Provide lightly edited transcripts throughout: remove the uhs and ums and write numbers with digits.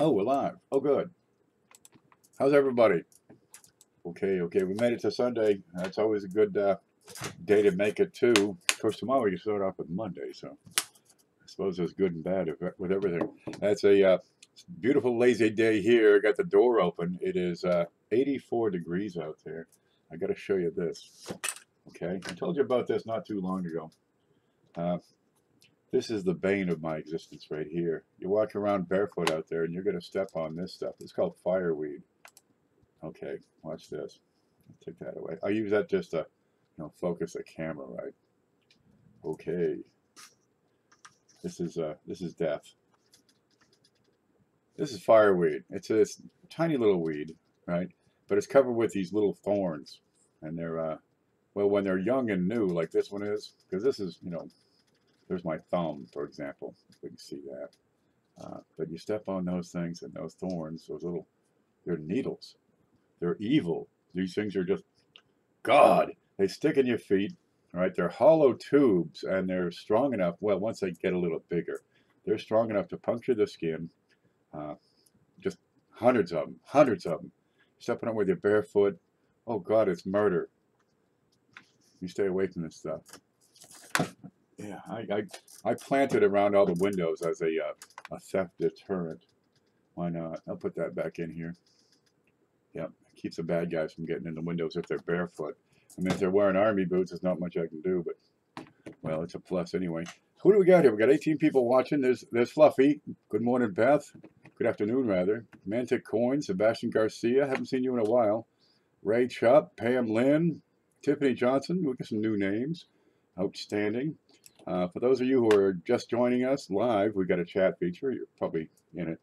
Oh, we're live. Oh, good. How's everybody? Okay, we made it to Sunday. That's always a good day to make it too. Of course, tomorrow you start off with Monday, so I suppose there's good and bad with everything. That's a beautiful, lazy day here. I got the door open. It is 84 degrees out there. I got to show you this. Okay, I told you about this not too long ago. Uh, this is the bane of my existence right here. You walk around barefoot out there, and you're going to step on this stuff. It's called fireweed. Okay, watch this. Take that away. I use that just to, focus the camera right. Okay, this is death. This is fireweed. It's a tiny little weed, right? But it's covered with these little thorns, and they're well, when they're young and new, like this one is, because this is, there's my thumb, for example. If we can see that. But you step on those things and those thorns, they're needles. They're evil. These things are just God. They stick in your feet, right? They're hollow tubes, and they're strong enough. Well, once they get a little bigger, they're strong enough to puncture the skin. Uh, just hundreds of them, hundreds of them. Stepping on with your barefoot. Oh God, it's murder. You stay away from this stuff. Yeah, I planted around all the windows as a theft deterrent. Why not? I'll put that back in here. Yep, keeps the bad guys from getting in the windows if they're barefoot. I mean, if they're wearing army boots, there's not much I can do, but, well, it's a plus anyway. Who do we got here? We got 18 people watching. There's Fluffy. Good morning, Beth. Good afternoon, rather. Mantic Coin, Sebastian Garcia. Haven't seen you in a while. Ray Chupp, Pam Lynn, Tiffany Johnson. We'll get some new names. Outstanding. For those of you who are just joining us live, we got a chat feature. You're probably in it.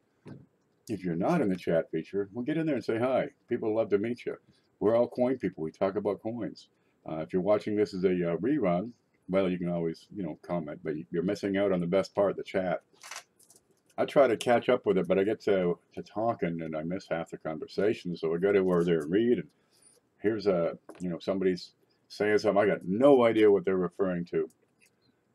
If you're not in the chat feature, well, get in there and say hi. People love to meet you. We're all coin people. We talk about coins. If you're watching this as a rerun, well, you can always, comment, but you're missing out on the best part, the chat. I try to catch up with it, but I get to talking and I miss half the conversation. So I go to over there and read, and here's somebody's saying something. I got no idea what they're referring to.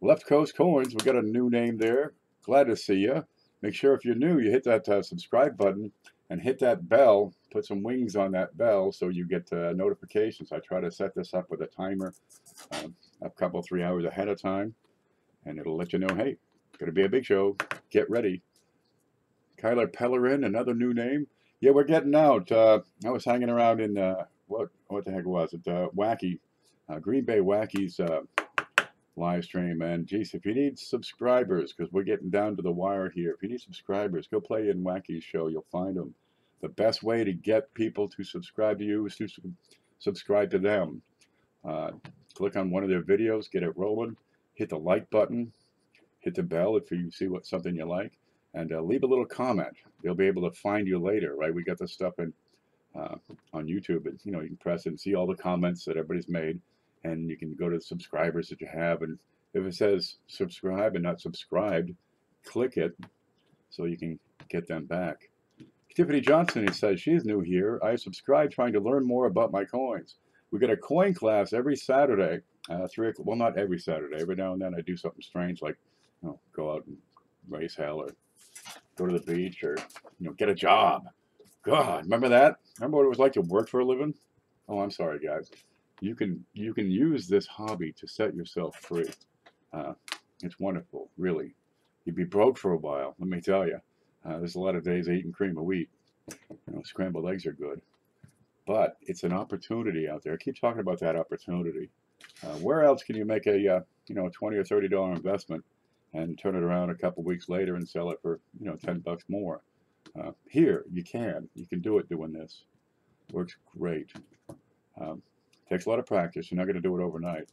Left Coast Coins, we got a new name there. Glad to see you. Make sure if you're new, you hit that subscribe button and hit that bell. Put some wings on that bell so you get notifications. I try to set this up with a timer a couple, 3 hours ahead of time, and it'll let you know, hey, going to be a big show. Get ready. Kyler Pellerin, another new name. Yeah, we're getting out. I was hanging around in, what the heck was it? Wacky, Green Bay Wacky's live stream. And geez, if you need subscribers, because we're getting down to the wire here, if you need subscribers, go play in Wacky's show. You'll find them. The best way to get people to subscribe to you is to subscribe to them. Click on one of their videos, get it rolling, hit the like button, hit the bell if you see something you like, and leave a little comment. They'll be able to find you later, right? We got this stuff in on YouTube, and you can press it and see all the comments that everybody's made, and you can go to the subscribers that you have, and if it says subscribe and not subscribed, click it so you can get them back. Tiffany Johnson, he says, she's new here. I subscribe trying to learn more about my coins. We get a coin class every Saturday, 3 o'clock. Well, not every Saturday. Every now and then I do something strange, like go out and raise hell, or go to the beach, or get a job. God, remember that? Remember what it was like to work for a living? Oh, I'm sorry, guys. You can use this hobby to set yourself free. It's wonderful, really. You'd be broke for a while, let me tell you. There's a lot of days eating cream of wheat. Scrambled eggs are good. But it's an opportunity out there. I keep talking about that opportunity. Where else can you make a $20 or $30 investment and turn it around a couple weeks later and sell it for $10 more? Here you can do it doing this. Works great. Takes a lot of practice. You're not going to do it overnight,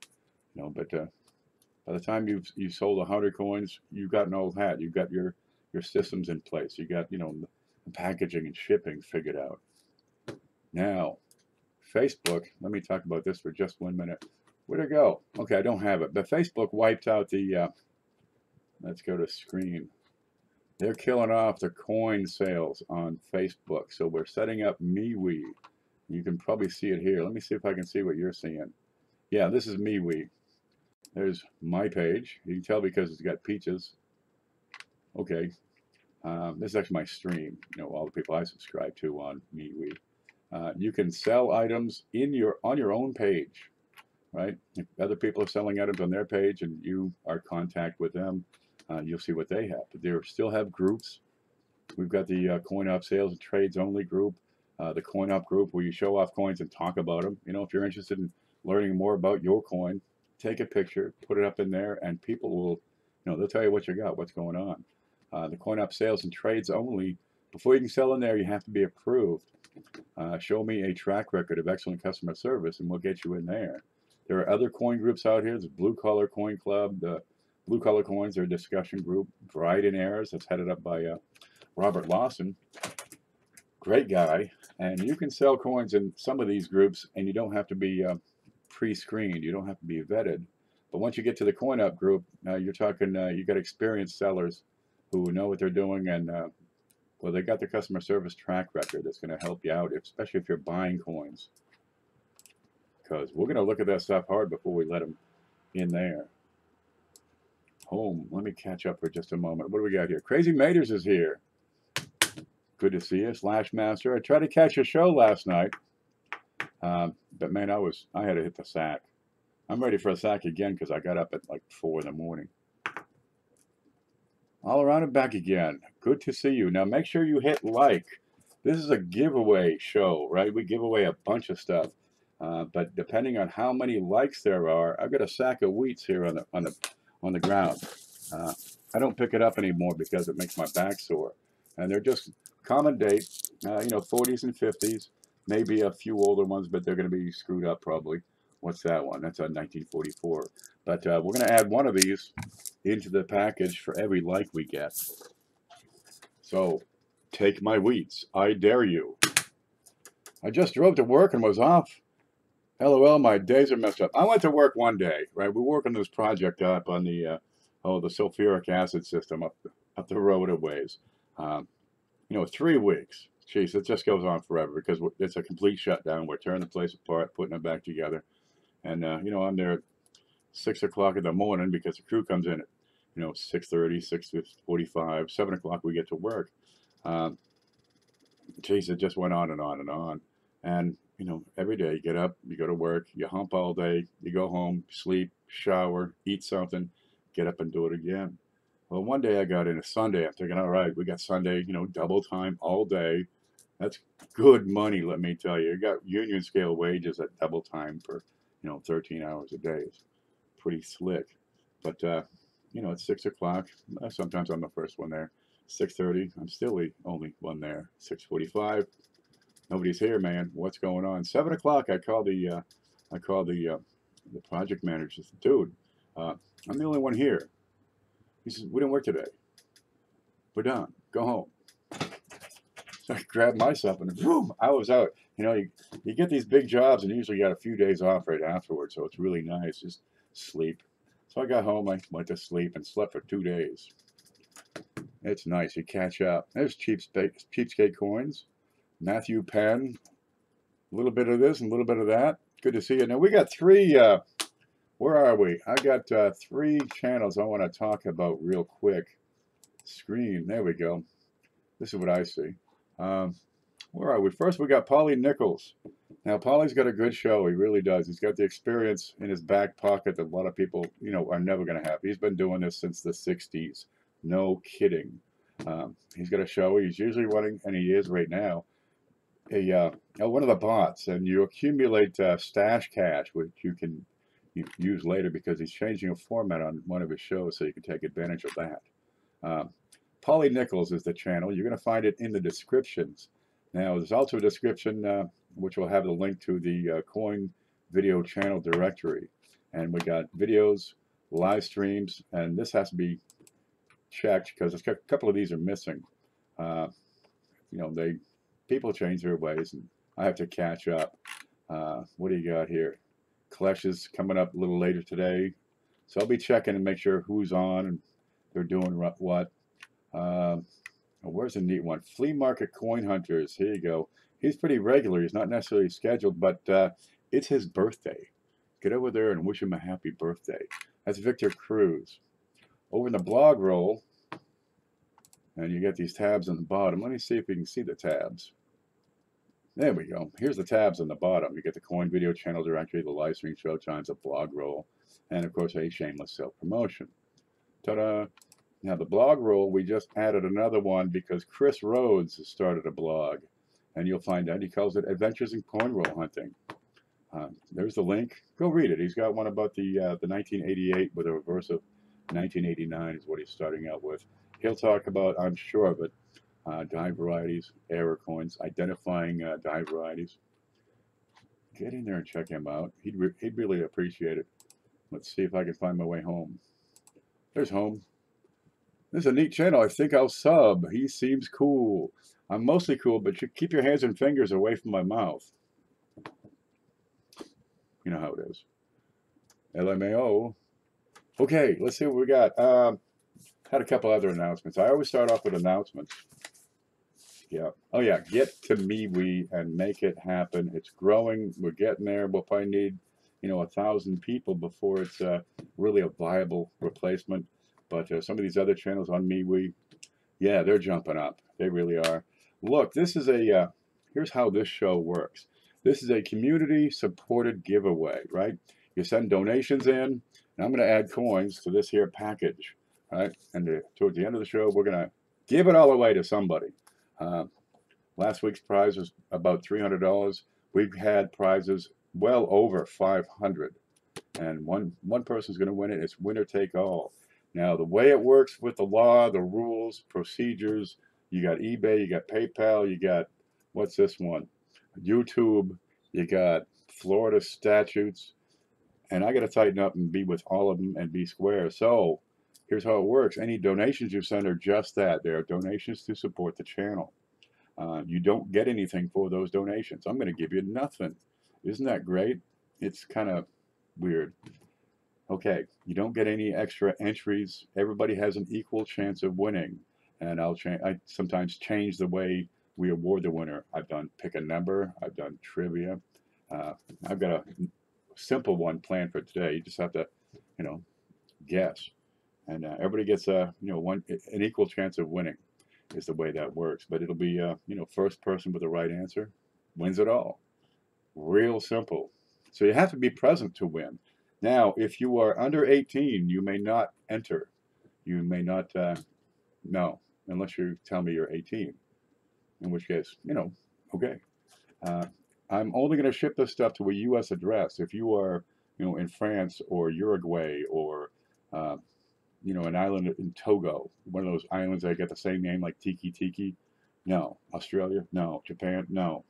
but by the time you've sold 100 coins, you've got an old hat. You've got your systems in place. You got the packaging and shipping figured out. Now, Facebook. Let me talk about this for just 1 minute. Where'd it go? Okay, I don't have it. But Facebook wiped out the. Let's go to screen. They're killing off the coin sales on Facebook. So we're setting up MeWe. You can probably see it here. Let me see if I can see what you're seeing. Yeah, this is MeWe. There's my page. You can tell because it's got peaches. Okay. This is actually my stream, all the people I subscribe to on MeWe. You can sell items on your own page, right? If other people are selling items on their page and you are in contact with them, you'll see what they have. But they still have groups. We've got the Coin Op Sales and Trades Only group, the Coin Op group where you show off coins and talk about them. If you're interested in learning more about your coin, take a picture, put it up in there, and people will, they'll tell you what you got, what's going on. The Coin Op Sales and Trades Only, before you can sell in there, you have to be approved. Show me a track record of excellent customer service, and we'll get you in there. There are other coin groups out here. There's Blue Collar Coin Club, the Blue Collar Coins, their discussion group, Variety and Errors, that's headed up by Robert Lawson. Great guy. And you can sell coins in some of these groups, and you don't have to be pre-screened. You don't have to be vetted. But once you get to the Coin Up group, you're talking, you got experienced sellers who know what they're doing, and well, they got the customer service track record that's going to help you out, especially if you're buying coins. Because we're going to look at that stuff hard before we let them in there. Home. Let me catch up for just a moment. What do we got here? Crazy Maters is here. Good to see you, Slash Master. I tried to catch a show last night, but man, I had to hit the sack. I'm ready for a sack again because I got up at like 4 in the morning. All around and back again. Good to see you. Now make sure you hit like. This is a giveaway show, right? We give away a bunch of stuff, but depending on how many likes there are, I've got a sack of wheats here on the ground. I don't pick it up anymore because it makes my back sore, and they're just common date, 40s and 50s, maybe a few older ones, but they're going to be screwed up probably. What's that one? That's a 1944. But we're going to add one of these into the package for every like we get. So take my wheats. I dare you. I just drove to work and was off. LOL, my days are messed up. I went to work one day, right? We're working this project up on the sulfuric acid system up the road a ways. 3 weeks. Jeez, it just goes on forever because it's a complete shutdown. We're tearing the place apart, putting it back together. And, I'm there at 6 o'clock in the morning because the crew comes in at, 6:30, 6:45, 7 o'clock we get to work. Geez, it just went on and on and on. And, every day you get up, you go to work, you hump all day, you go home, sleep, shower, eat something, get up and do it again. Well, one day I got in a Sunday. I'm thinking, all right, we got Sunday, double time all day. That's good money, let me tell you. You got union scale wages at double time for, 13 hours a day. It's pretty slick. But, it's 6 o'clock. Sometimes I'm the first one there. 6:30, I'm still the only one there. 6:45, nobody's here, man. What's going on? 7 o'clock, I call the project manager. Says, dude, I'm the only one here. He says, we didn't work today. We're done. Go home. So I grabbed myself and boom, I was out. You get these big jobs and usually you got a few days off right afterwards, so it's really nice. Just sleep. So I got home, I went to sleep and slept for 2 days. It's nice. You catch up. There's cheapskate coins. Matthew Penn. A little bit of this and a little bit of that. Good to see you. Now we got 3. Where are we? I got 3 channels I want to talk about real quick. Screen. There we go. This is what I see. Where are we? First, we got Paulie Nichols. Now, Paulie's got a good show. He really does. He's got the experience in his back pocket that a lot of people, are never going to have. He's been doing this since the 60s. No kidding. He's got a show. He's usually running, and he is right now, one of the bots. And you accumulate stash cash, which you can use later because he's changing a format on one of his shows so you can take advantage of that. Paulie Nichols is the channel. You're going to find it in the descriptions. Now, there's also a description which will have the link to the Coin Video Channel Directory. And we got videos, live streams, and this has to be checked because a couple of these are missing. People change their ways, and I have to catch up. What do you got here? Collections coming up a little later today. So I'll be checking and make sure who's on and they're doing what. Where's a neat one? Flea Market Coin Hunters. Here you go. He's pretty regular. He's not necessarily scheduled, but it's his birthday. Get over there and wish him a happy birthday. That's Victor Cruz. Over in the blog roll, And you get these tabs on the bottom. Let me see if we can see the tabs. There we go. Here's the tabs on the bottom. You get the coin video channel directory, the live stream show times, a blog roll, and of course a shameless self-promotion. Ta-da! Now the blog roll, we just added another one because Chris Rhodes has started a blog, and you'll find out he calls it Adventures in Coin Roll Hunting. There's the link. Go read it. He's got one about the 1988 with a reverse of 1989 is what he's starting out with. He'll talk about, I'm sure of it, die varieties, error coins, identifying die varieties. Get in there and check him out. He'd really appreciate it. Let's see if I can find my way home. There's home. This is a neat channel. I think I'll sub. He seems cool. I'm mostly cool, but you keep your hands and fingers away from my mouth. You know how it is. LMAO. Okay, let's see what we got. Had a couple other announcements. I always start off with announcements. Yeah. Oh yeah, get to MeWe and make it happen. It's growing. We're getting there. We'll probably need, 1,000 people before it's really a viable replacement. But some of these other channels on MeWe, yeah, they're jumping up. They really are. Look, this is a, here's how this show works. This is a community-supported giveaway, right? You send donations in, and I'm going to add coins to this here package, right? And towards the end of the show, we're going to give it all away to somebody. Last week's prize was about $300. We've had prizes well over 500, and one person's going to win it. It's winner take all. Now, the way it works with the law, the rules, procedures, you got eBay, you got PayPal, you got, what's this one? YouTube, you got Florida statutes, and I got to tighten up and be with all of them and be square. So here's how it works. Any donations you send are just that. They are donations to support the channel. You don't get anything for those donations. I'm going to give you nothing. Isn't that great? It's kind of weird. Okay, you don't get any extra entries. Everybody has an equal chance of winning. And I sometimes change the way we award the winner. I've done pick a number. I've done trivia. I've got a simple one planned for today. You just have to, guess. And everybody gets an equal chance of winning is the way that works. But it'll be, first person with the right answer wins it all. Real simple. So you have to be present to win. Now, if you are under 18, you may not enter. You may not, no, unless you tell me you're 18. In which case, okay. I'm only going to ship this stuff to a U.S. address. If you are, in France or Uruguay or, an island in Togo, one of those islands that get the same name like Tiki Tiki, no. Australia, no. Japan, no.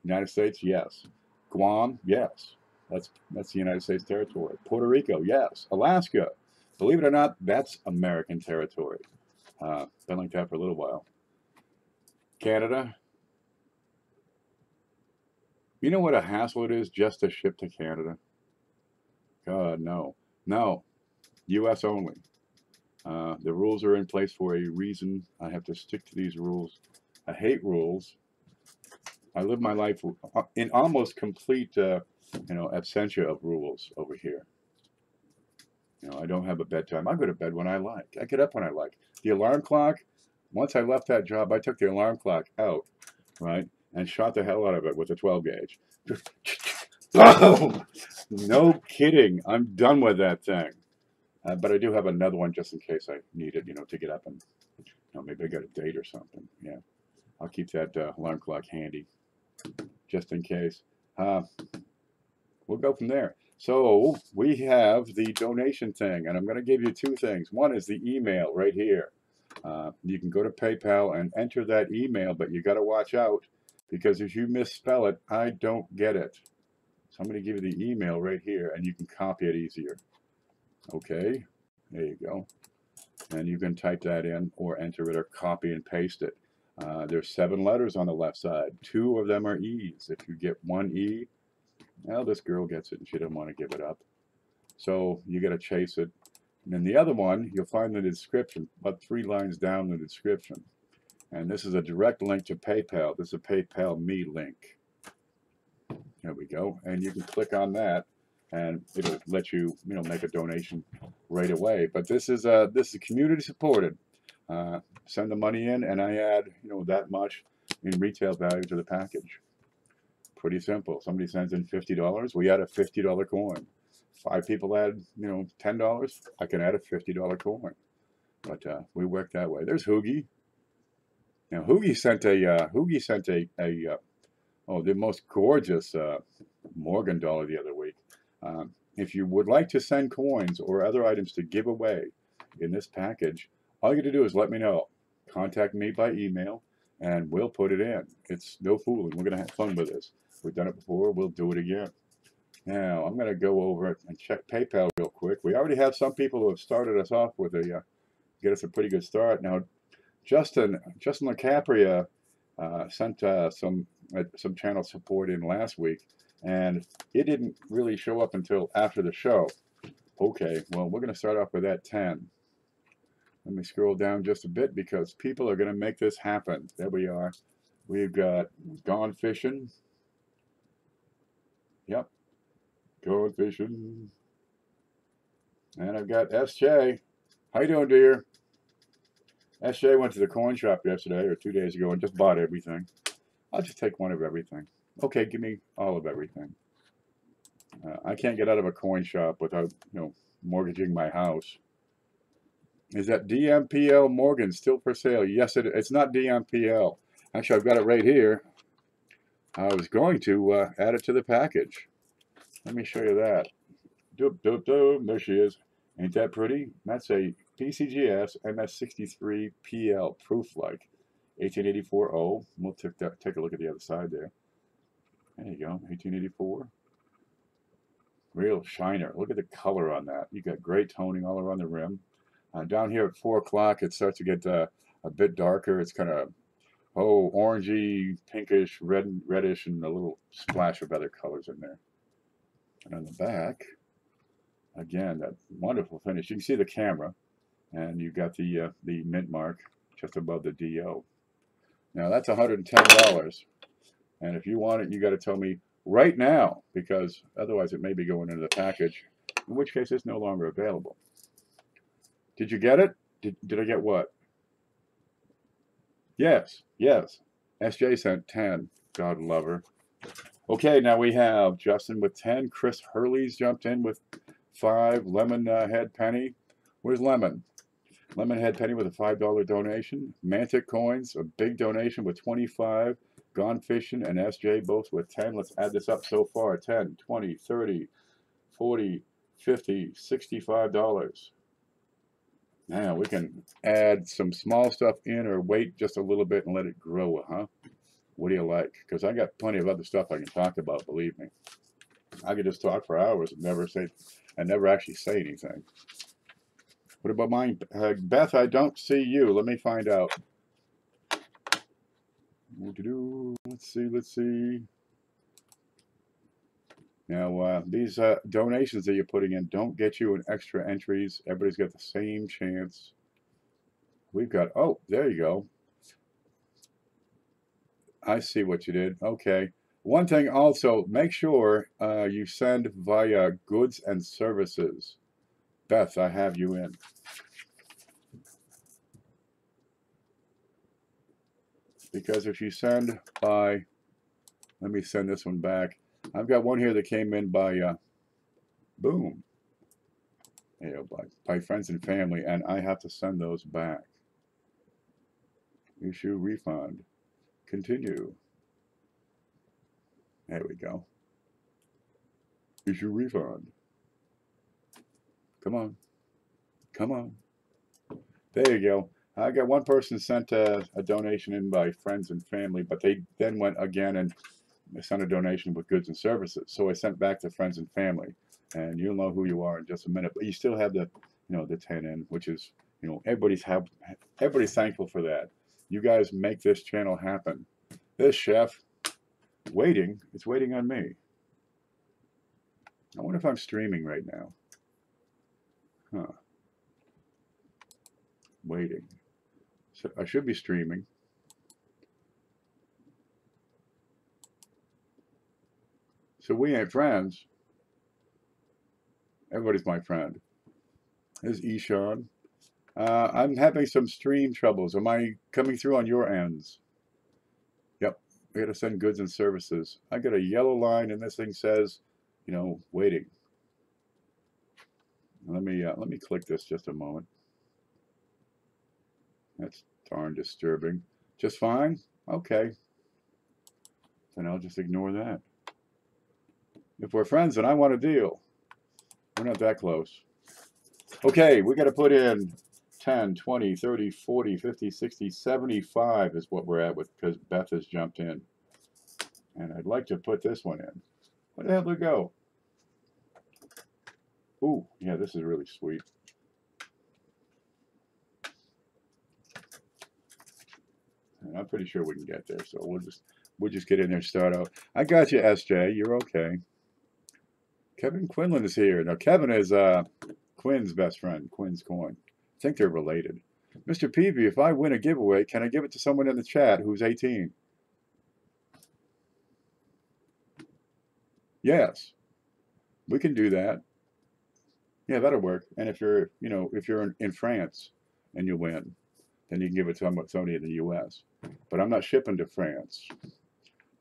United States, yes. Guam, yes. That's the United States territory. Puerto Rico, yes. Alaska, believe it or not, that's American territory. Been like that for a little while. Canada. You know what a hassle it is just to ship to Canada? God, no. No. U.S. only. The rules are in place for a reason. I have to stick to these rules. I hate rules. I live my life in almost complete, absentia of rules over here. I don't have a bedtime. I go to bed when I like. I get up when I like. The alarm clock, once I left that job, I took the alarm clock out, right, and shot the hell out of it with a 12 gauge. Boom! No kidding. I'm done with that thing. But I do have another one just in case I need it, to get up and, maybe I got a date or something. Yeah, I'll keep that alarm clock handy just in case. We'll go from there. So we have the donation thing, and I'm going to give you two things. One is the email right here. You can go to PayPal and enter that email, but you got to watch out because if you misspell it, I don't get it. So I'm going to give you the email right here, and you can copy it easier. Okay, there you go. And you can type that in or enter it or copy and paste it. There's 7 letters on the left side. 2 of them are E's. If you get one E, well, this girl gets it and she doesn't want to give it up. So you got to chase it. And then the other one, you'll find in the description, about 3 lines down in the description. And this is a direct link to PayPal. This is a PayPal Me link. There we go. And you can click on that and it'll let you, make a donation right away. But this is community supported. send the money in, and I add, that much in retail value to the package. Pretty simple. Somebody sends in $50, we add a $50 coin. 5 people add, $10, I can add a $50 coin. But we work that way. There's Hoogie. Now Hoogie sent the most gorgeous Morgan dollar the other week. If you would like to send coins or other items to give away in this package, all you got to do is let me know. Contact me by email, and we'll put it in. It's no fooling. We're going to have fun with this. We've done it before. We'll do it again. Now, I'm going to go over and check PayPal real quick. We already have some people who have started us off with get us a pretty good start. Now, Justin LaCapria sent some channel support in last week, and it didn't really show up until after the show. Okay, well, we're going to start off with that 10. Let me scroll down just a bit because people are going to make this happen. There we are. We've got Gone Fishing. Yep, Gone Fishing. And I've got SJ. How you doing, dear? SJ went to the coin shop yesterday or 2 days ago and just bought everything. I'll just take one of everything. Okay, give me all of everything. I can't get out of a coin shop without, mortgaging my house. Is that DMPL Morgan still for sale? Yes, it's not DMPL. Actually, I've got it right here. I was going to add it to the package. Let me show you that. Doop, doop, doop. There she is. Ain't that pretty? That's a PCGS MS63 PL proof-like 1884-0. We'll take a look at the other side there. There you go, 1884. Real shiner. Look at the color on that. You got great toning all around the rim. Down here at 4 o'clock, it starts to get a bit darker. It's kind of, orangey, pinkish, reddish, and a little splash of other colors in there. And on the back, again, that wonderful finish. You can see the camera, and you got the mint mark just above the DO. Now that's $110, and if you want it, you got to tell me right now, because otherwise it may be going into the package, in which case it's no longer available. Did you get it? Did I get what? Yes. SJ sent 10. God love her. Okay, now we have Justin with 10. Chris Hurley's jumped in with 5. Lemon Head Penny. Where's Lemon? Lemon Head Penny with a $5 donation. Mantic Coins, a big donation with 25. Gone Fishing and SJ both with 10. Let's add this up so far. 10, 20, 30, 40, 50, $65. Now we can add some small stuff in or wait just a little bit and let it grow, huh? What do you like? Because I got plenty of other stuff I can talk about, believe me. I could just talk for hours and never actually say anything. What about mine? Beth, I don't see you. Let me find out. Let's see. Now, these donations that you're putting in don't get you an extra entries. Everybody's got the same chance. We've got, there you go. I see what you did. Okay. One thing also, make sure you send via goods and services. Beth, I have you in. Because if you send by, let me send this one back. I've got one here that came in by, boom, by friends and family, and I have to send those back. Issue refund. Continue. There we go. Issue refund. Come on. Come on. There you go. I got one person sent a donation in by friends and family, but they then went again and sent a donation with goods and services. So I sent back to friends and family, and you'll know who you are in just a minute. But you still have the, the 10 in, which is, everybody's thankful for that. You guys make this channel happen. This chef, it's waiting on me. I wonder if I'm streaming right now. Huh. Waiting. So I should be streaming. So we ain't friends. Everybody's my friend. There's Ishan. I'm having some stream troubles. Am I coming through on your ends? Yep. We got to send goods and services. I got a yellow line, and this thing says, you know, waiting. Let me click this just a moment. That's darn disturbing. Just fine? Okay. Then I'll just ignore that. If we're friends, then I want a deal. We're not that close. Okay, we got to put in 10, 20, 30, 40, 50, 60, 75 is what we're at with because Beth has jumped in. And I'd like to put this one in. Where the hell did it go? Ooh, yeah, this is really sweet. And I'm pretty sure we can get there, so we'll just get in there and start out. I got you, SJ. You're okay. Kevin Quinlan is here. Now, Kevin is Quinn's best friend, Quinn's Coin. I think they're related. Mr. Peavy, if I win a giveaway, can I give it to someone in the chat who's 18? Yes, we can do that. Yeah, that'll work. And if you're, you know, if you're in France and you win, then you can give it to somebody in the U.S. But I'm not shipping to France.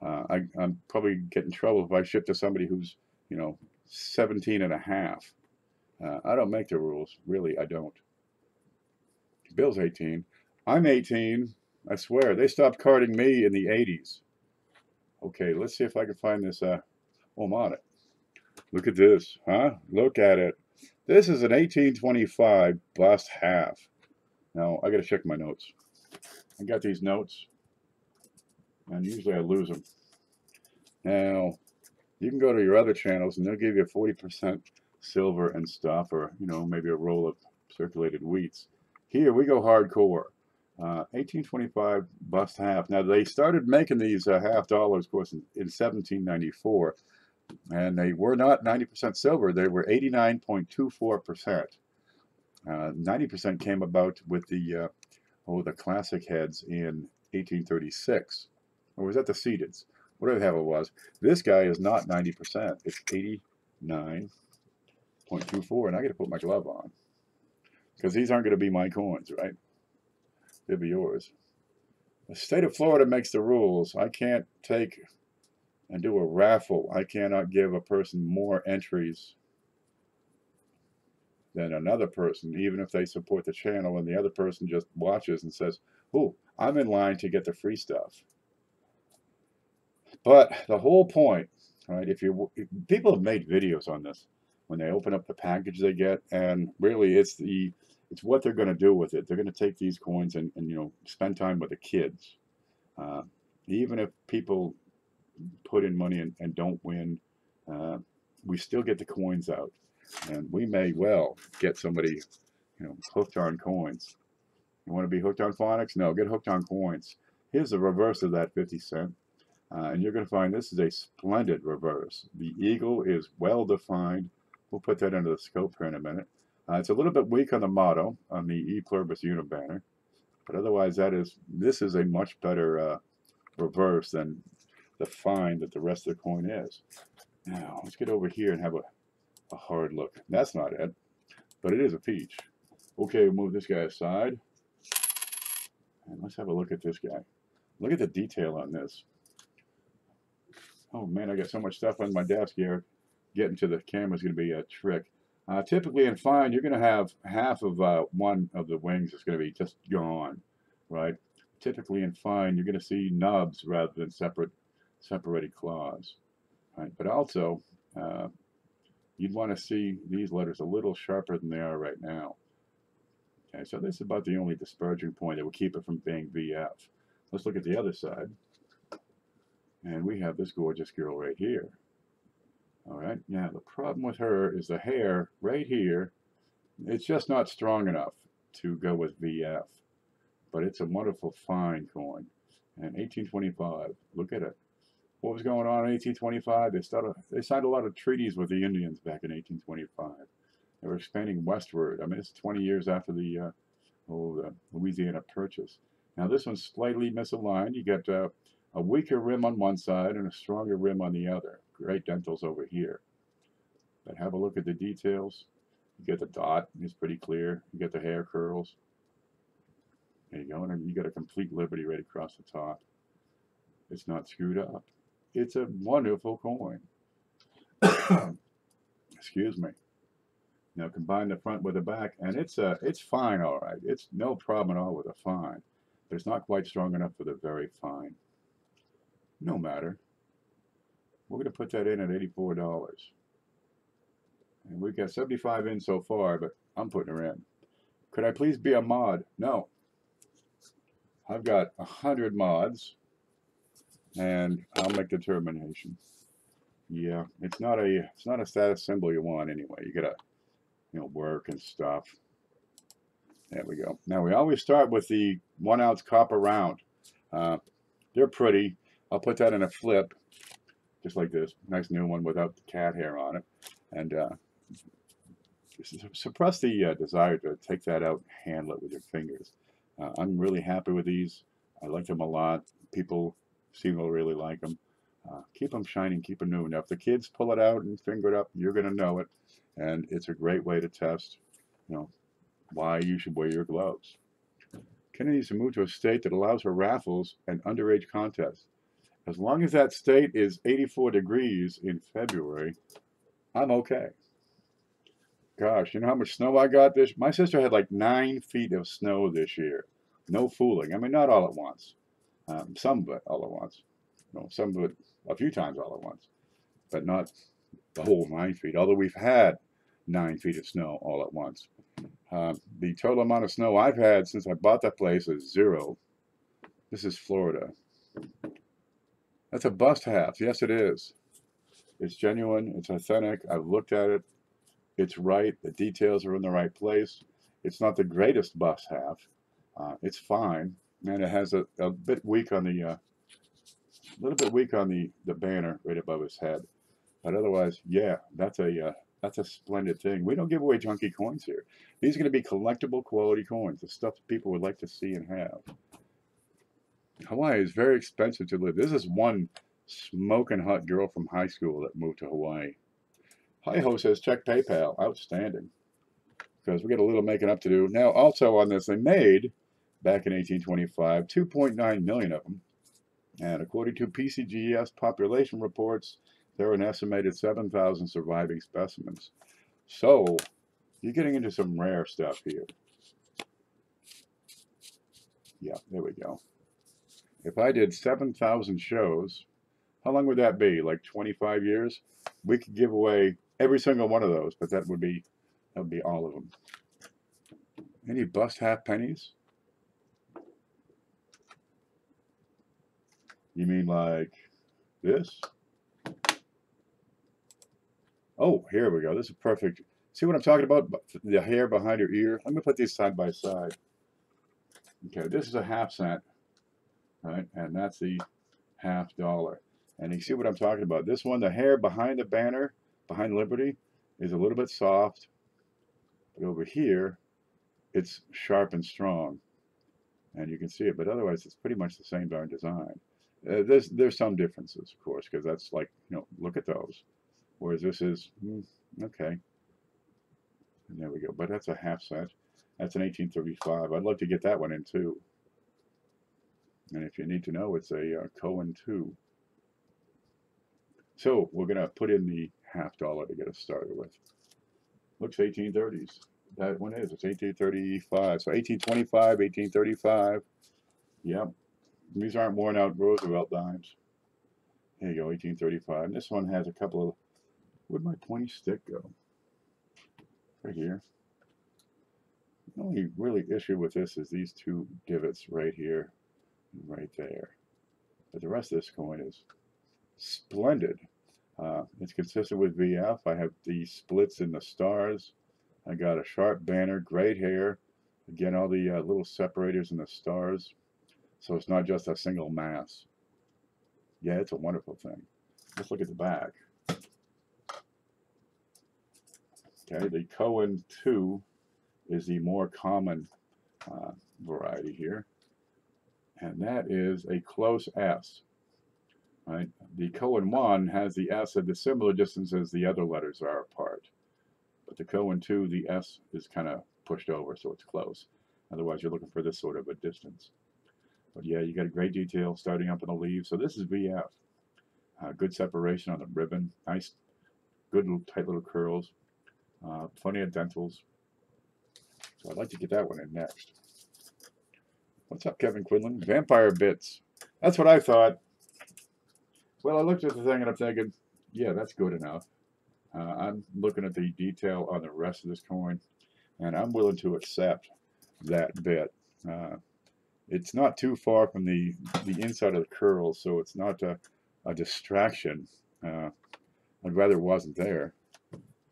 I'm probably get in trouble if I ship to somebody who's, you know, 17 and a half. I don't make the rules. Really, I don't. Bill's 18. I'm 18. I swear. They stopped carding me in the 80s. Okay, let's see if I can find this. Oh, I'm on it. Look at this, huh? Look at it. This is an 1825 bust half. Now, I got to check my notes. I got these notes, and usually I lose them. Now, you can go to your other channels, and they'll give you 40% silver and stuff, or, you know, maybe a roll of circulated wheats. Here, we go hardcore. 1825 bust half. Now, they started making these half dollars, of course, in 1794. And they were not 90% silver. They were 89.24%. 90% came about with the classic heads in 1836. Or was that the seededs? Whatever the hell it was. This guy is not 90%. It's 89.24. And I got to put my glove on. Because these aren't going to be my coins, right? They'll be yours. The state of Florida makes the rules. I can't take and do a raffle. I cannot give a person more entries than another person, even if they support the channel and the other person just watches and says, oh, I'm in line to get the free stuff. But the whole point, right, if people have made videos on this when they open up the package they get, and really it's what they're going to do with it. They're going to take these coins and you know, spend time with the kids. Even if people put in money and don't win, we still get the coins out. And we may well get somebody, you know, hooked on coins. You want to be hooked on phonics? No, get hooked on coins. Here's the reverse of that 50 cent. And you're going to find this is a splendid reverse. The eagle is well defined. We'll put that into the scope here in a minute. It's a little bit weak on the motto, on the E Pluribus Unum banner. But otherwise, this is a much better reverse than the find that the rest of the coin is. Now, let's get over here and have a hard look. That's not it, but it is a peach. Okay, we'll move this guy aside. And let's have a look at this guy. Look at the detail on this. Oh man, I got so much stuff on my desk here. Getting to the camera is going to be a trick. Typically in fine, you're going to have half of one of the wings is going to be just gone, right? Typically in fine, you're going to see nubs rather than separated claws, right? But also, you'd want to see these letters a little sharper than they are right now. Okay, so this is about the only dispersion point that will keep it from being VF. Let's look at the other side. And we have this gorgeous girl right here. All right, now the problem with her is the hair right here. It's just not strong enough to go with VF. But it's a wonderful fine coin. And 1825, look at it. What was going on in 1825? They signed a lot of treaties with the Indians back in 1825. They were expanding westward. I mean, it's 20 years after the Louisiana Purchase. Now, this one's slightly misaligned. You got a weaker rim on one side and a stronger rim on the other. Great dentals over here. But have a look at the details. You get the dot, it's pretty clear. You get the hair curls. There you go, and you got a complete Liberty right across the top. It's not screwed up. It's a wonderful coin. Excuse me. Now combine the front with the back, and it's fine, all right. It's no problem at all with a fine, but it's not quite strong enough for the very fine. No matter. We're going to put that in at $84. And we've got 75 in so far, but I'm putting her in. Could I please be a mod? No. I've got 100 mods, and I'll make the determination. Yeah, it's not a status symbol you want anyway. You gotta, work and stuff. There we go. Now we always start with the 1 ounce copper round. They're pretty. I'll put that in a flip, just like this. Nice new one without the cat hair on it. And suppress the desire to take that out and handle it with your fingers. I'm really happy with these. I like them a lot. People seem to really like them. Keep them shining, keep them new. Now, if the kids pull it out and finger it up, you're going to know it. And it's a great way to test, why you should wear your gloves. Kennedy needs to move to a state that allows for raffles and underage contests. As long as that state is 84 degrees in February, I'm okay. Gosh, you know how much snow I got this? My sister had like 9 feet of snow this year. No fooling. I mean, not all at once. Some of it all at once. Some of it a few times all at once. But not the whole 9 feet, although we've had 9 feet of snow all at once. The total amount of snow I've had since I bought that place is 0. This is Florida. That's a bust half. Yes, it is. It's genuine. It's authentic. I've looked at it. It's right. The details are in the right place. It's not the greatest bust half. It's fine. And it has a bit weak on the, little bit weak on the banner right above his head. But otherwise, yeah, that's a splendid thing. We don't give away junky coins here. These are going to be collectible quality coins, the stuff that people would like to see and have. Hawaii is very expensive to live. This is one smoking hot girl from high school that moved to Hawaii. Hi-ho says, check PayPal. Outstanding. Because we got a little making up to do. Now, also on this, they made, back in 1825, 2.9 million of them. And according to PCGS population reports, there are an estimated 7,000 surviving specimens. So, you're getting into some rare stuff here. Yeah, there we go. If I did 7,000 shows, how long would that be? Like 25 years? We could give away every single one of those, but that would be all of them. Any bust half pennies? You mean like this? Oh, here we go. This is perfect. See what I'm talking about? The hair behind your ear. Let me put these side by side. Okay, this is a 1/2 cent, right? And that's the $1/2. And you see what I'm talking about. This one, the hair behind the banner, behind Liberty, is a little bit soft. But over here, it's sharp and strong. And you can see it. But otherwise, it's pretty much the same darn design. There's some differences, of course, because that's like, look at those. Whereas this is, okay. And there we go. But that's a 1/2 cent. That's an 1835. I'd love to get that one in, too. And if you need to know, it's a Cohen 2. So we're going to put in the $1/2 to get us started with. Looks 1830s. That one is. It's 1835. So 1825, 1835. Yep. These aren't worn out Roosevelt dimes. Here you go, 1835. And this one has a couple of, where'd my pointy stick go? Right here. The only really issue with this is these 2 divots right here and right there. But the rest of this coin is splendid. It's consistent with VF. I have the splits in the stars. I got a sharp banner, great hair. Again, all the little separators in the stars. So it's not just a single mass. Yeah, it's a wonderful thing. Let's look at the back. Okay, the Cohen 2 is the more common variety here. And that is a close S. Right? The Cohen 1 has the S at the similar distance as the other letters are apart. But the co and 2, the S is kind of pushed over, so it's close. Otherwise, you're looking for this sort of a distance. But yeah, you got a great detail starting up in the leaves. So this is VF. Good separation on the ribbon. Nice, good little tight little curls. Plenty of dentals. So I'd like to get that one in next. What's up, Kevin Quinlan? Vampire bits. That's what I thought. Well, I looked at the thing and I'm thinking, yeah, that's good enough. I'm looking at the detail on the rest of this coin, and I'm willing to accept that bit. It's not too far from the inside of the curls, so it's not a distraction. I'd rather it wasn't there,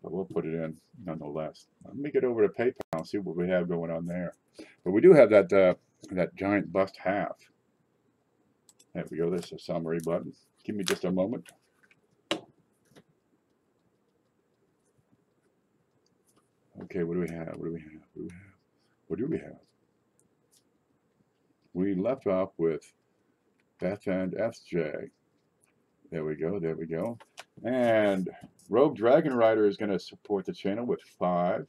but we'll put it in nonetheless. Let me get over to PayPal and see what we have going on there. But we do have that that giant bust half. There we go. There's a summary button. Give me just a moment. Okay, what do we have? What do we have? What do we have? What do we have? We left off with Beth and FJ. There we go. There we go. And Rogue Dragon Rider is going to support the channel with 5.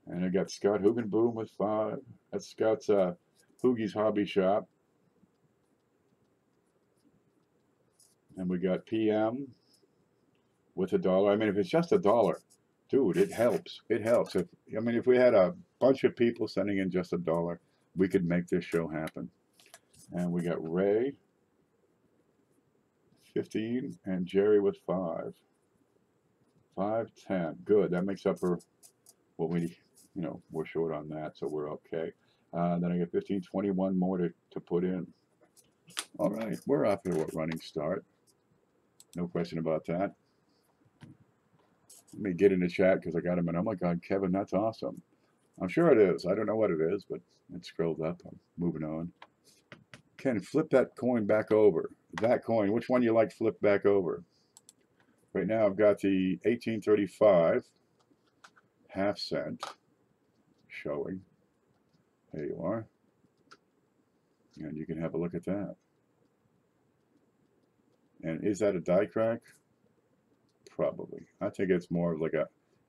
And I got Scott Hugenboom with 5. That's Scott's Hoogie's Hobby Shop. And we got PM with $1. I mean, if it's just $1, dude, it helps. It helps. If we had a bunch of people sending in just $1, we could make this show happen. And we got Ray, 15, and Jerry with 5. 5, 10. Good. That makes up for what we, we're short on that, so we're okay. Then I got 15, 21 more to put in. All right, we're off to a running start. No question about that. Let me get in the chat because I got him, and oh my God, Kevin, that's awesome. I'm sure it is. I don't know what it is, but it scrolled up. I'm moving on. Ken, flip that coin back over. That coin, which one you like flipped back over? Right now I've got the 1835 half cent showing. There you are. And you can have a look at that. And is that a die crack? Probably. I think it's more of like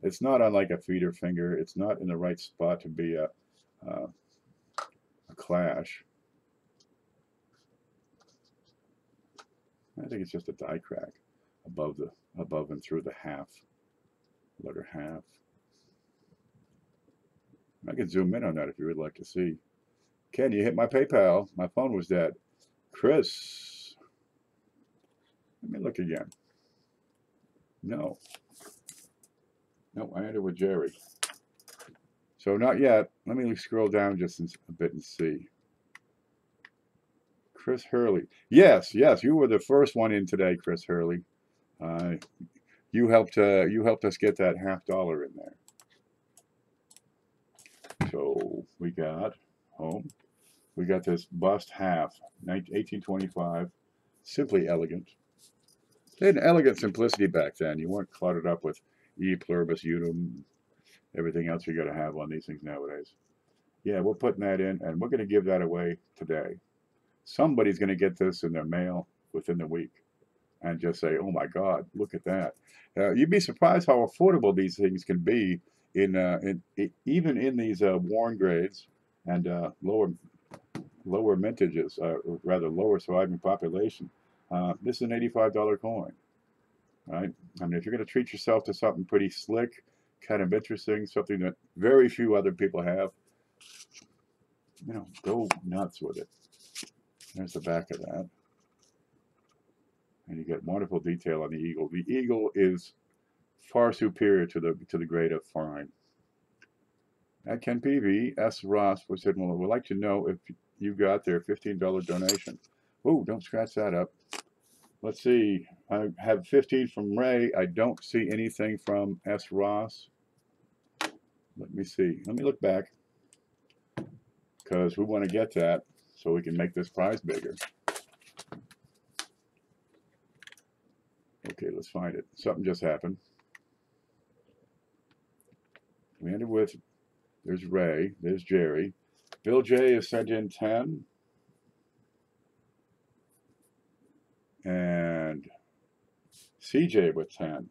it's not on like a feeder finger. It's not in the right spot to be a clash. I think it's just a die crack above and through the letter half. I can zoom in on that if you would like to see. Ken, you hit my PayPal. My phone was dead. Chris, let me look again. No, I ended with Jerry. So not yet. Let me scroll down just a bit and see. Chris Hurley. Yes, you were the first one in today, Chris Hurley. You helped us get that $50 in there. So we got home. We got this bust half, 1825, simply elegant. They had an elegant simplicity back then. You weren't cluttered up with E pluribus unum, everything else you got to have on these things nowadays. Yeah, we're putting that in, and we're going to give that away today. Somebody's going to get this in their mail within the week and just say, oh my God, look at that. You'd be surprised how affordable these things can be even in these worn grades and lower mintages, rather lower surviving population. This is an $85 coin, right? I mean, if you're going to treat yourself to something pretty slick, kind of interesting, something that very few other people have, go nuts with it. There's the back of that. And you get wonderful detail on the eagle. The eagle is far superior to the grade of fine. At Ken PV, S. Ross was said, well, we'd like to know if you got their $15 donation. Oh, don't scratch that up. Let's see. I have 15 from Ray. I don't see anything from S. Ross. Let me see. Let me look back because we want to get that so we can make this prize bigger. Okay, let's find it. Something just happened. We ended with, there's Ray, there's Jerry. Bill J is sent in 10. And CJ with 10.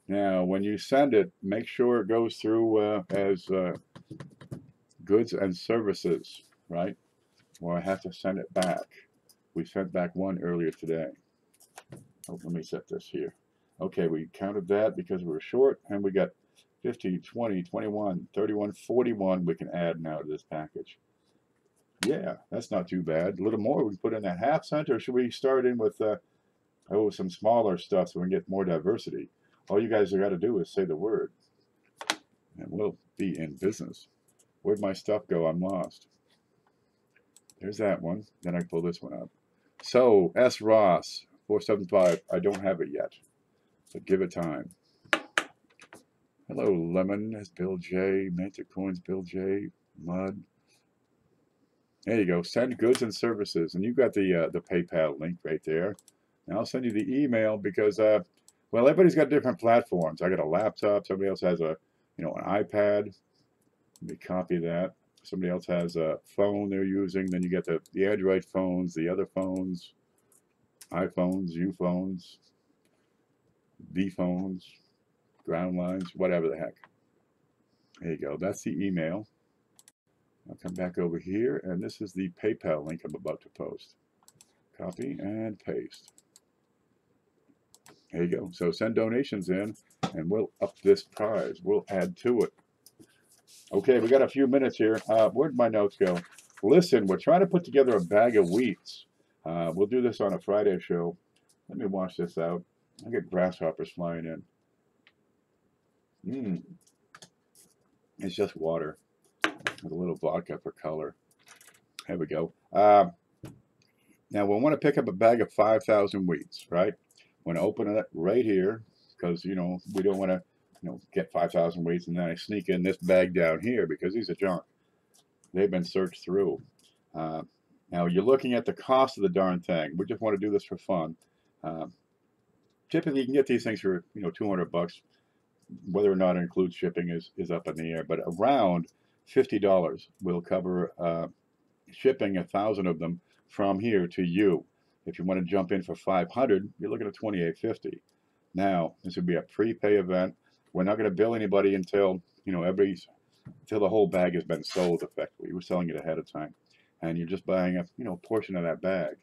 Now, when you send it, make sure it goes through as goods and services, right? Or I have to send it back. We sent back one earlier today. Oh, let me set this here. Okay, we counted that because we were short, and we got 50, 20, 21, 31, 41 we can add now to this package. Yeah, that's not too bad. A little more we can put in that half cent, or should we start in with some smaller stuff so we can get more diversity? All you guys have got to do is say the word, and we'll be in business. Where'd my stuff go? I'm lost. There's that one. Then I pull this one up. So, S. Ross, 475. I don't have it yet, but give it time. Hello, Lemon. That's Bill J. Mantic Coins, Bill J. Mud. There you go. Send goods and services. And you've got the PayPal link right there. And I'll send you the email because, well, everybody's got different platforms. I got a laptop. Somebody else has an iPad. Let me copy that. Somebody else has a phone they're using. Then you get the Android phones, the other phones, iPhones, U phones, B phones, ground lines, whatever the heck. There you go. That's the email. I'll come back over here, and this is the PayPal link I'm about to post. Copy and paste. There you go. So send donations in, and we'll up this prize. We'll add to it. Okay, we got a few minutes here. Where'd my notes go? Listen, we're trying to put together a bag of wheats. We'll do this on a Friday show. Let me wash this out. I get grasshoppers flying in. It's just water with a little vodka for color. There we go. Now we want to pick up a bag of 5,000 wheats, right? Want to open it right here because we don't want to get 5,000 wheats and then I sneak in this bag down here because these are junk. They've been searched through. Now you're looking at the cost of the darn thing. We just want to do this for fun. Typically you can get these things for $200. Whether or not it includes shipping is up in the air, but around $50 will cover shipping 1,000 of them from here to you. If you want to jump in for 500, you're looking at $28.50. Now this would be a prepay event. We're not going to bill anybody until until the whole bag has been sold effectively. We're selling it ahead of time, and you're just buying a portion of that bag,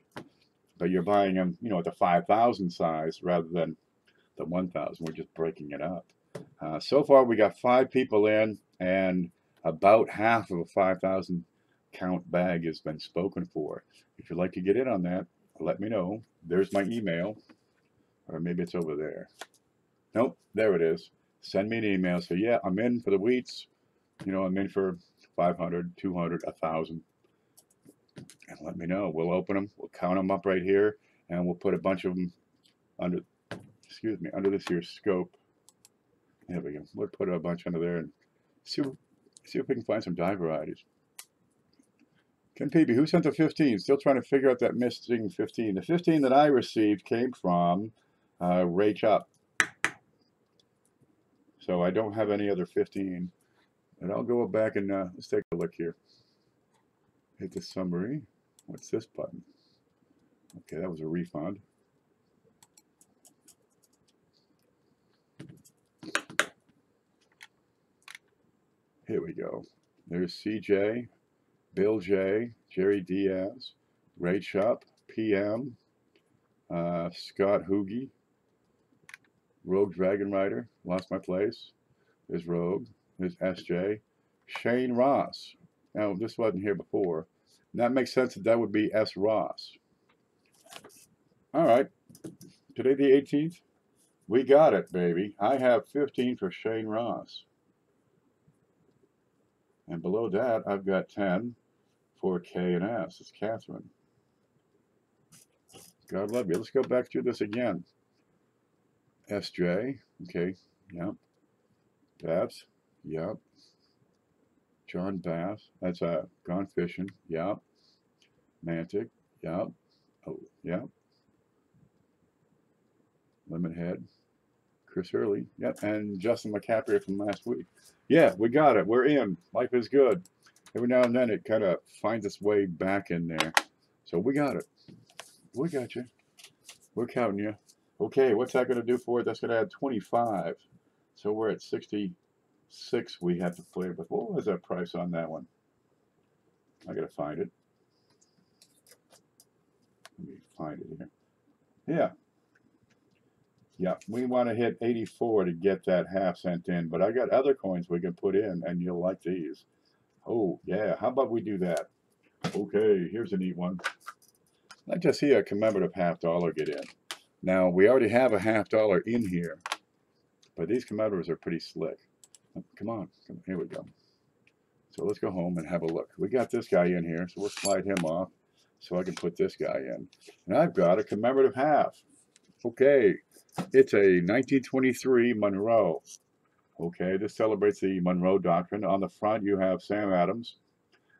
but you're buying them at the 5,000 size rather than the 1,000. We're just breaking it up. So far, we got 5 people in, and about half of a 5,000 count bag has been spoken for. If you'd like to get in on that, let me know. There's my email, or maybe it's over there. Nope, there it is. Send me an email. So yeah, I'm in for the wheats. I'm in for 500, 200, 1,000. And let me know. We'll open them. We'll count them up right here, and we'll put a bunch of them under this here scope. There we go. We'll put a bunch under there and see if we can find some dye varieties. Ken Peavy, who sent the 15? Still trying to figure out that missing 15. The 15 that I received came from Ray Chop. So I don't have any other 15. And I'll go back and let's take a look here. Hit the summary. What's this button? Okay, that was a refund. Here we go. There's CJ, Bill J, Jerry Diaz, Ray Chop, PM, Scott Hoogie, Rogue Dragon Rider, lost my place. There's Rogue. There's SJ. Shane Ross. Now, this wasn't here before. And that makes sense that would be S. Ross. All right. Today the 18th. We got it, baby. I have 15 for Shane Ross. And below that, I've got 10 for K and S. It's Catherine. God love you. Let's go back through this again. SJ. Okay. Yep. Babs. Yep. John Bass. That's Gone Fishing. Yep. Mantic. Yep. Oh, yep. Lemonhead. Chris Hurley. Yep. And Justin McCaffrey from last week. Yeah, we got it. We're in. Life is good. Every now and then it kind of finds its way back in there. So we got it. We got you. We're counting you. Okay, what's that going to do for it? That's going to add 25. So we're at 66 we have to play with. What was that price on that one? I gotta find it. Let me find it here. Yeah. Yeah, we want to hit 84 to get that half-cent in, but I got other coins we can put in, and you'll like these. Oh, yeah, how about we do that? Okay, here's a neat one. I just see a commemorative $50 get in. Now, we already have a $50 in here, but these commemoratives are pretty slick. Come on, here we go. So let's go home and have a look. We got this guy in here, so we'll slide him off so I can put this guy in. And I've got a commemorative half. Okay, it's a 1923 Monroe. Okay, this celebrates the Monroe Doctrine. On the front, you have Sam Adams.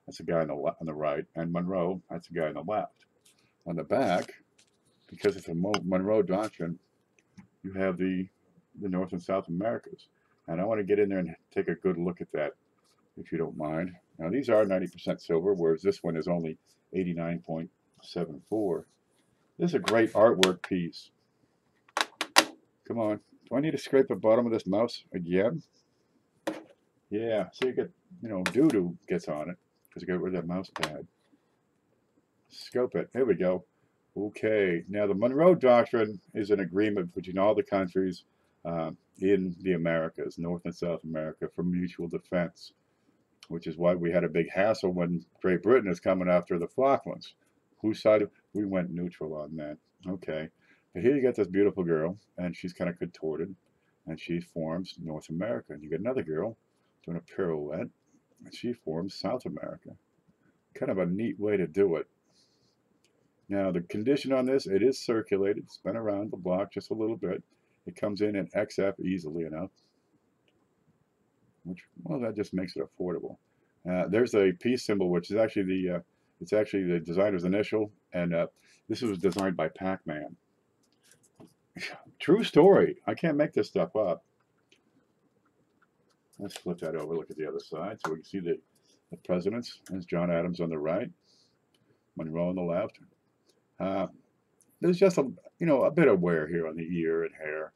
That's the guy on the right. And Monroe, that's the guy on the left. On the back, because it's a Monroe Doctrine, you have the North and South Americas. And I want to get in there and take a good look at that, if you don't mind. Now, these are 90% silver, whereas this one is only 89.74. This is a great artwork piece. Come on. Do I need to scrape the bottom of this mouse again? Yeah, so you get, doo-doo gets on it because you got rid of that mouse pad. Scope it. Here we go. Okay, now the Monroe Doctrine is an agreement between all the countries in the Americas, North and South America, for mutual defense, which is why we had a big hassle when Great Britain is coming after the Falklands. Whose side? We went neutral on that. Okay. But here you got this beautiful girl, and she's kind of contorted, and she forms North America. And you get another girl doing a pirouette, and she forms South America. Kind of a neat way to do it. Now, the condition on this, it is circulated, spin around the block just a little bit. It comes in at XF easily enough, which, well, that just makes it affordable. There's a peace symbol, which is actually it's actually the designer's initial, and this was designed by Pac-Man. True story. I can't make this stuff up. Let's flip that over. Look at the other side so we can see the presidents. There's John Adams on the right, Monroe on the left. There's just a bit of wear here on the ear and hair,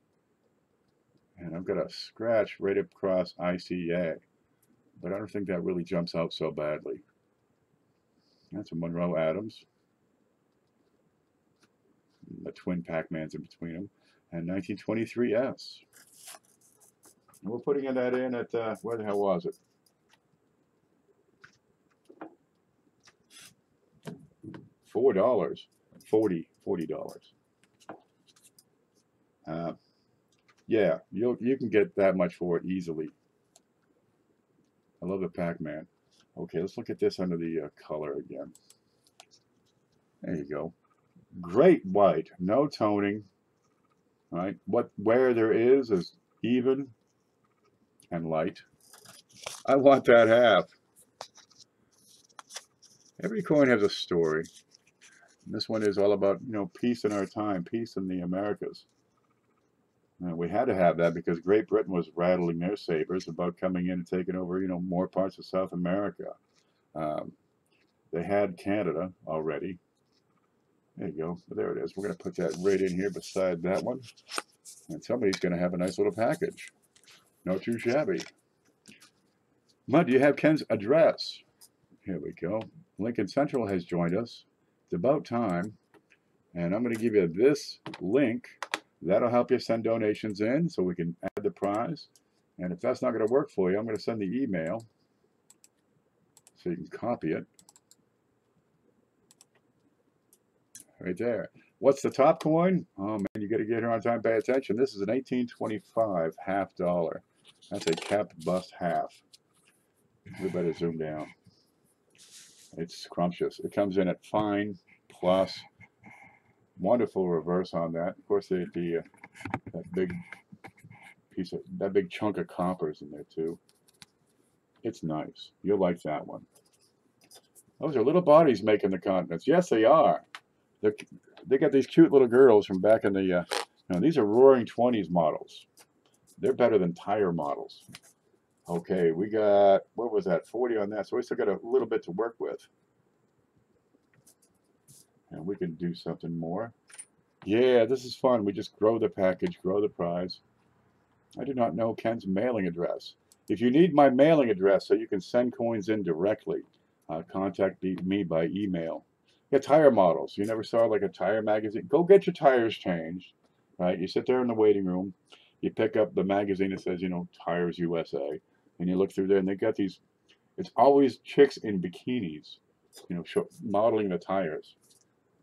and I've got a scratch right across ICA, but I don't think that really jumps out so badly. That's a Monroe Adams. The twin Pac-Mans in between them, and 1923S. And we're putting that in at, where the hell was it? $4. $40. Yeah, you can get that much for it easily. I love the Pac-Man. Okay, let's look at this under the color again. There you go. Great white, no toning. Right? Where there is even and light. I want that half. Every coin has a story. And this one is all about, peace in our time, peace in the Americas. And we had to have that because Great Britain was rattling their sabers about coming in and taking over, more parts of South America. They had Canada already. There you go. There it is. We're going to put that right in here beside that one. And somebody's going to have a nice little package. Not too shabby. Mud, do you have Ken's address? Here we go. Lincoln Central has joined us. It's about time. And I'm going to give you this link. That'll help you send donations in so we can add the prize. And if that's not going to work for you, I'm going to send the email so you can copy it. Right there. What's the top coin? Oh man, you got to get here on time. Pay attention. This is an 1825 $50. That's a capped bust half. We better zoom down. It's scrumptious. It comes in at fine plus. Wonderful reverse on that. Of course, that big chunk of copper's in there too. It's nice. You'll like that one. Those are little bodies making the continents. Yes, they are. They got these cute little girls from back in the, these are Roaring 20s models. They're better than tire models. Okay, we got, what was that, 40 on that, so we still got a little bit to work with. And we can do something more. Yeah, this is fun. We just grow the package, grow the prize. I do not know Ken's mailing address. If you need my mailing address so you can send coins in directly, contact me by email. Yeah, tire models. You never saw like a tire magazine? Go get your tires changed, right? You sit there in the waiting room, you pick up the magazine that says, Tires USA, and you look through there, and they got these. It's always chicks in bikinis, modeling the tires.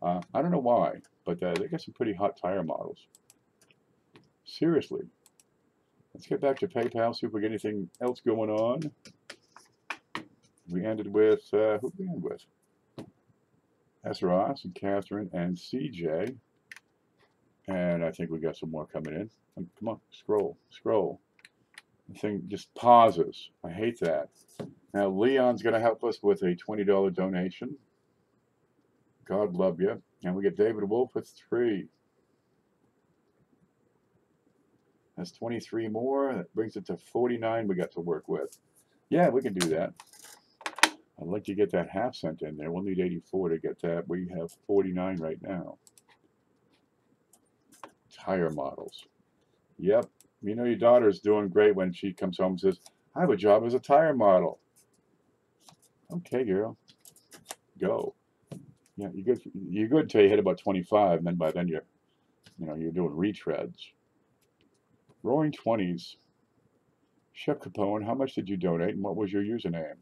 I don't know why, but they got some pretty hot tire models. Seriously. Let's get back to PayPal, see if we get anything else going on. We ended with, who did we end with? S. Ross and Catherine and CJ. And I think we got some more coming in. Come on, scroll. The thing just pauses. I hate that. Now, Leon's going to help us with a $20 donation. God love you. And we get David Wolf with 3. That's 23 more. That brings it to 49 we got to work with. Yeah, we can do that. I'd like to get that half cent in there. We'll need 84 to get that. We have 49 right now. Tire models. Yep. Your daughter's doing great when she comes home and says, I have a job as a tire model. Okay, girl. Go. Yeah, you're good until you hit about 25, and then by then you're doing retreads. Roaring 20s. Chef Capone, how much did you donate and what was your username?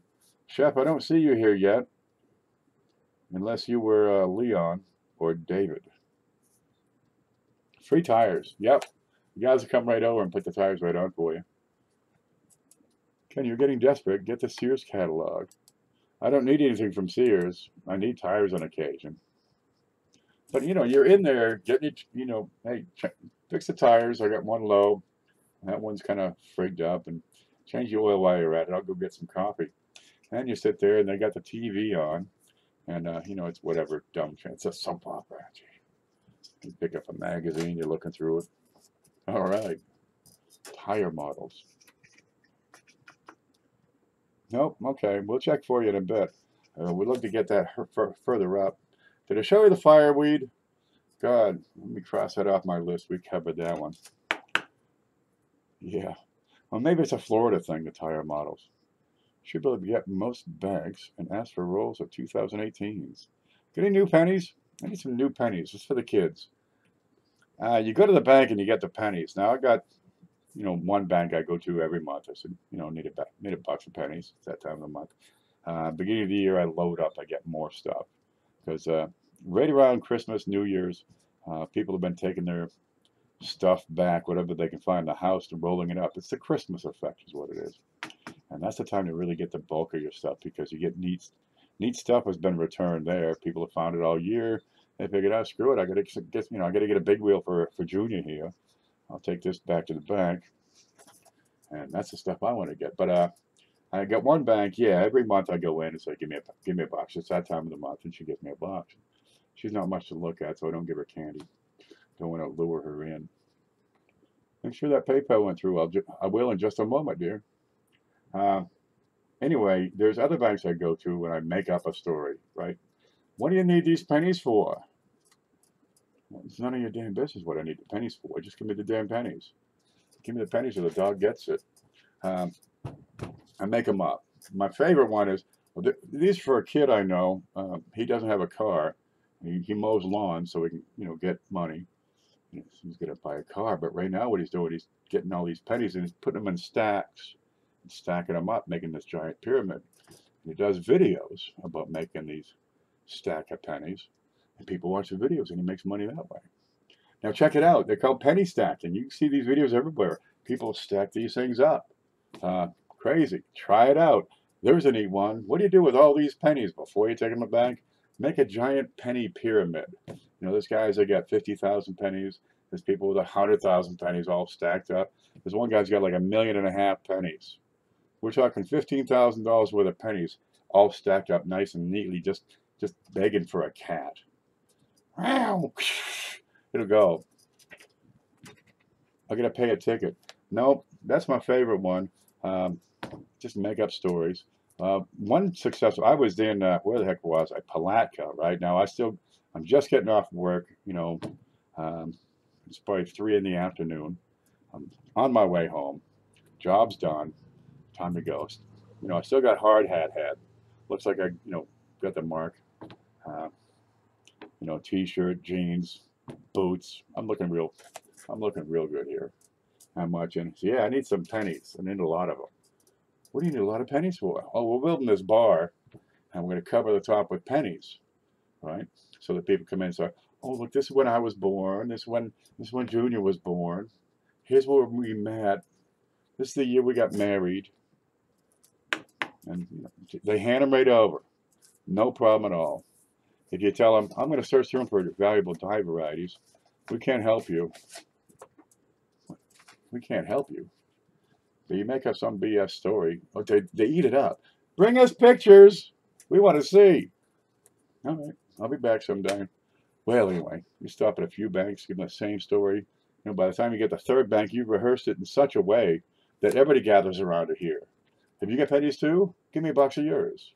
Chef, I don't see you here yet. Unless you were Leon or David. Free tires. Yep. You guys will come right over and put the tires right on for you. Ken, you're getting desperate. Get the Sears catalog. I don't need anything from Sears. I need tires on occasion. But, you're in there getting it, hey, fix the tires. I got one low. That one's kind of frigged up, and change the oil while you're at it. I'll go get some coffee. And you sit there, and they got the TV on, and, it's whatever dumb shit. It's a soap opera. You pick up a magazine, you're looking through it. All right. Tire models. Nope, okay. We'll check for you in a bit. We'd love to get that further up. Did I show you the fireweed? God, let me cross that off my list. We covered that one. Yeah. Well, maybe it's a Florida thing, the tire models. Should be able to get most banks and ask for rolls of 2018s. Get any new pennies? I need some new pennies, just for the kids. You go to the bank and you get the pennies. Now I got, one bank I go to every month. I said, need a box of pennies. It's that time of the month. Beginning of the year, I load up. I get more stuff because right around Christmas, New Year's, people have been taking their stuff back, whatever they can find in the house, and rolling it up. It's the Christmas effect, is what it is. And that's the time to really get the bulk of your stuff because you get neat stuff has been returned there. People have found it all year. They figured out, screw it. I gotta get a big wheel for Junior here. I'll take this back to the bank, and that's the stuff I want to get. But I got one bank. Yeah, every month I go in and say, give me a box. It's that time of the month, and she gives me a box. She's not much to look at, so I don't give her candy. Don't want to lure her in. Make sure that PayPal went through. I will in just a moment, dear. Anyway, there's other banks I go to when I make up a story, right? What do you need these pennies for? Well, it's none of your damn business what I need the pennies for. Just give me the damn pennies. Give me the pennies or the dog gets it. I make them up. My favorite one is, well, these for a kid I know. He doesn't have a car. He mows lawns so he can, get money. He's going to buy a car. But right now what he's doing, he's getting all these pennies and he's putting them in stacks. Stacking them up, making this giant pyramid. And he does videos about making these stack of pennies, and people watch the videos, and he makes money that way. Now check it out. They're called penny stacking. You can see these videos everywhere. People stack these things up. Crazy. Try it out. There's a neat one. What do you do with all these pennies before you take them to the bank? Make a giant penny pyramid. There's guys that got 50,000 pennies. There's people with 100,000 pennies all stacked up. There's one guy's got like 1.5 million pennies. We're talking $15,000 worth of pennies, all stacked up nice and neatly, just begging for a cat. It'll go. I gotta pay a ticket. Nope, that's my favorite one. Just make up stories. One successful. I was in where the heck was I? Palatka. Right now, I'm just getting off work. It's probably 3 in the afternoon. I'm on my way home. Job's done. Time to go. You know, I still got hard hat. Looks like I, got the mark. Uh, t-shirt, jeans, boots. I'm looking real good here. How much? And so, yeah, I need some pennies. I need a lot of them. What do you need a lot of pennies for? Oh, we're building this bar, and we're going to cover the top with pennies, right? So that people come in and say, oh, look, this is when I was born. This is when Junior was born. Here's where we met. This is the year we got married. And they hand them right over. No problem at all. If you tell them, I'm going to search through them for valuable dye varieties, we can't help you. We can't help you. But you make up some BS story. Oh, they eat it up. Bring us pictures. We want to see. All right. I'll be back sometime. Well, anyway, you stop at a few banks, give them the same story. By the time you get the third bank, you've rehearsed it in such a way that everybody gathers around to hear. Have you got pennies too? Give me a box of yours.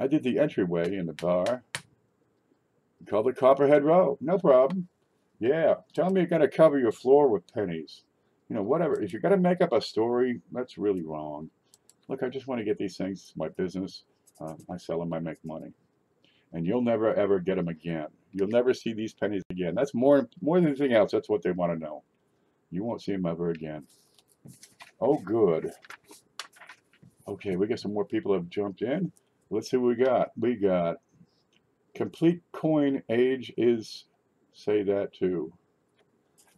I did the entryway in the bar. Called it Copperhead Row. No problem. Yeah. Tell me you're going to cover your floor with pennies. Whatever. If you're going to make up a story, that's really wrong. Look, I just want to get these things. It's my business. I sell them. I make money. And you'll never, ever get them again. You'll never see these pennies again. That's more than anything else. That's what they want to know. You won't see them ever again. Oh, good. Okay, we got some more people have jumped in. Let's see what we got. We got complete coin age is, say that too.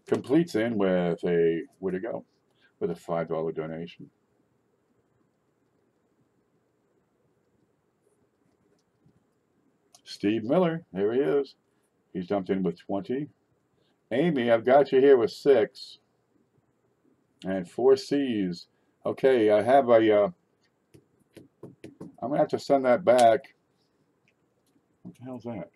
Completes in with a, where'd it go? With a $5 donation. Steve Miller, there he is. He's jumped in with 20. Amy, I've got you here with 6. And 4 C's. Okay, I have a, I'm going to have to send that back. What the hell's that?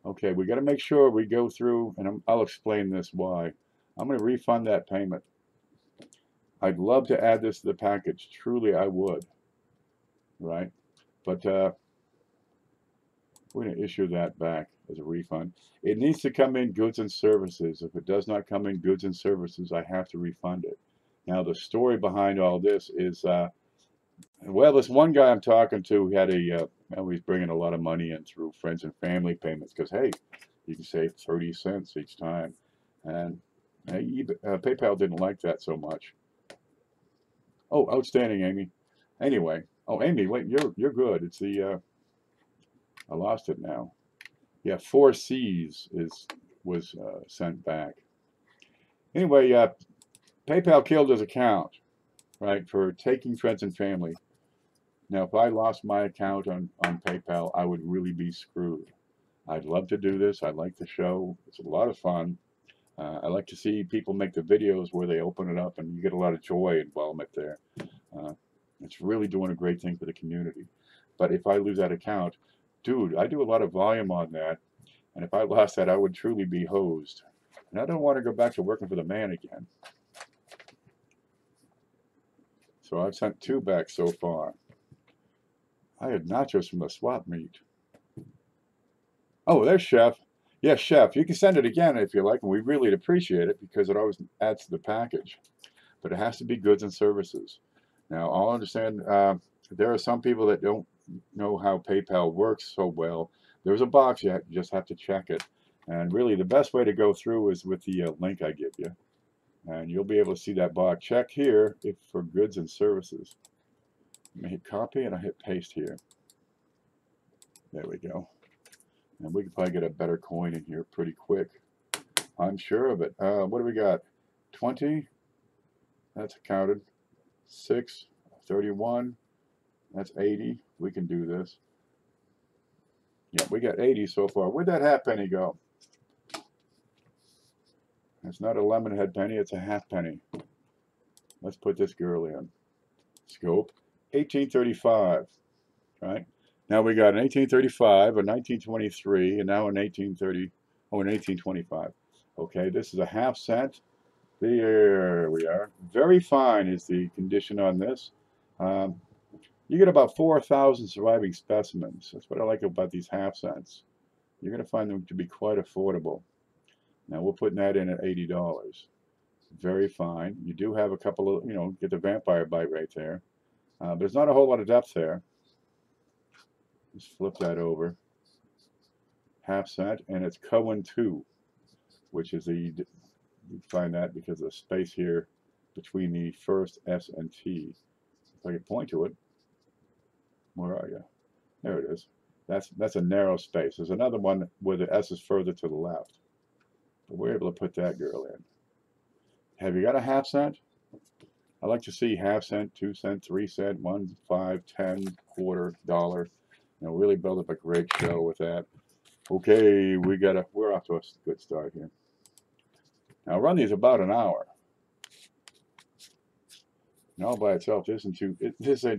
Okay, we got to make sure we go through, and I'll explain this why. I'm going to refund that payment. I'd love to add this to the package. Truly, I would. Right? But we're going to issue that back as a refund. It needs to come in goods and services. If it does not come in goods and services, I have to refund it. Now, the story behind all this is, well, this one guy I'm talking to had he's bringing a lot of money in through friends and family payments because, hey, you can save 30 cents each time. And PayPal didn't like that so much. Oh, outstanding, Amy. Anyway, oh, Amy, wait, you're good. It's the, I lost it now. Yeah, 4 C's was sent back. Anyway, PayPal killed his account, right, for taking friends and family. Now, if I lost my account on PayPal, I would really be screwed. I'd love to do this. I like the show. It's a lot of fun. I like to see people make the videos where they open it up and you get a lot of joy involvement there. It's really doing a great thing for the community. But if I lose that account, dude, I do a lot of volume on that. And if I lost that, I would truly be hosed. And I don't want to go back to working for the man again. So I've sent 2 back so far. I had nachos from the swap meet. Oh, there's Chef. Yes, Chef, you can send it again if you like, and we really appreciate it because it always adds to the package. But it has to be goods and services. Now, I'll understand there are some people that don't know how PayPal works so well. There's a box, you just have to check it. And really, the best way to go through is with the link I give you. And you'll be able to see that box. Check here if for goods and services. Let me hit copy and I hit paste here. There we go. And we can probably get a better coin in here pretty quick. I'm sure of it. What do we got? 20. That's counted. 6. 31. That's 80. We can do this. Yeah, we got 80 so far. Where'd that halfpenny go? It's not a lemon head penny, it's a halfpenny. Let's put this girl in. Scope. 1835. Right? Now we got an 1835, a 1923, and now an 1830, oh, an 1825. Okay, this is a half cent. There we are. Very fine is the condition on this. You get about 4,000 surviving specimens. That's what I like about these half cents. You're going to find them to be quite affordable. Now we're putting that in at $80. very fine. You do have a couple of, get the vampire bite right there. There's not a whole lot of depth there. Just flip that over. Half cent, and it's Cohen 2, which is you find that because of the space here between the first S and T. If I can point to it, where are you? There it is. That's a narrow space. There's another one where the S is further to the left, but we're able to put that girl in. Have you got a half cent? I like to see half cent, 2 cent, 3 cent, 1, 5, 10, quarter, dollar. Really build up a great show with that. Okay, we're off to a good start here. Now run these about an hour. And all by itself, this ain't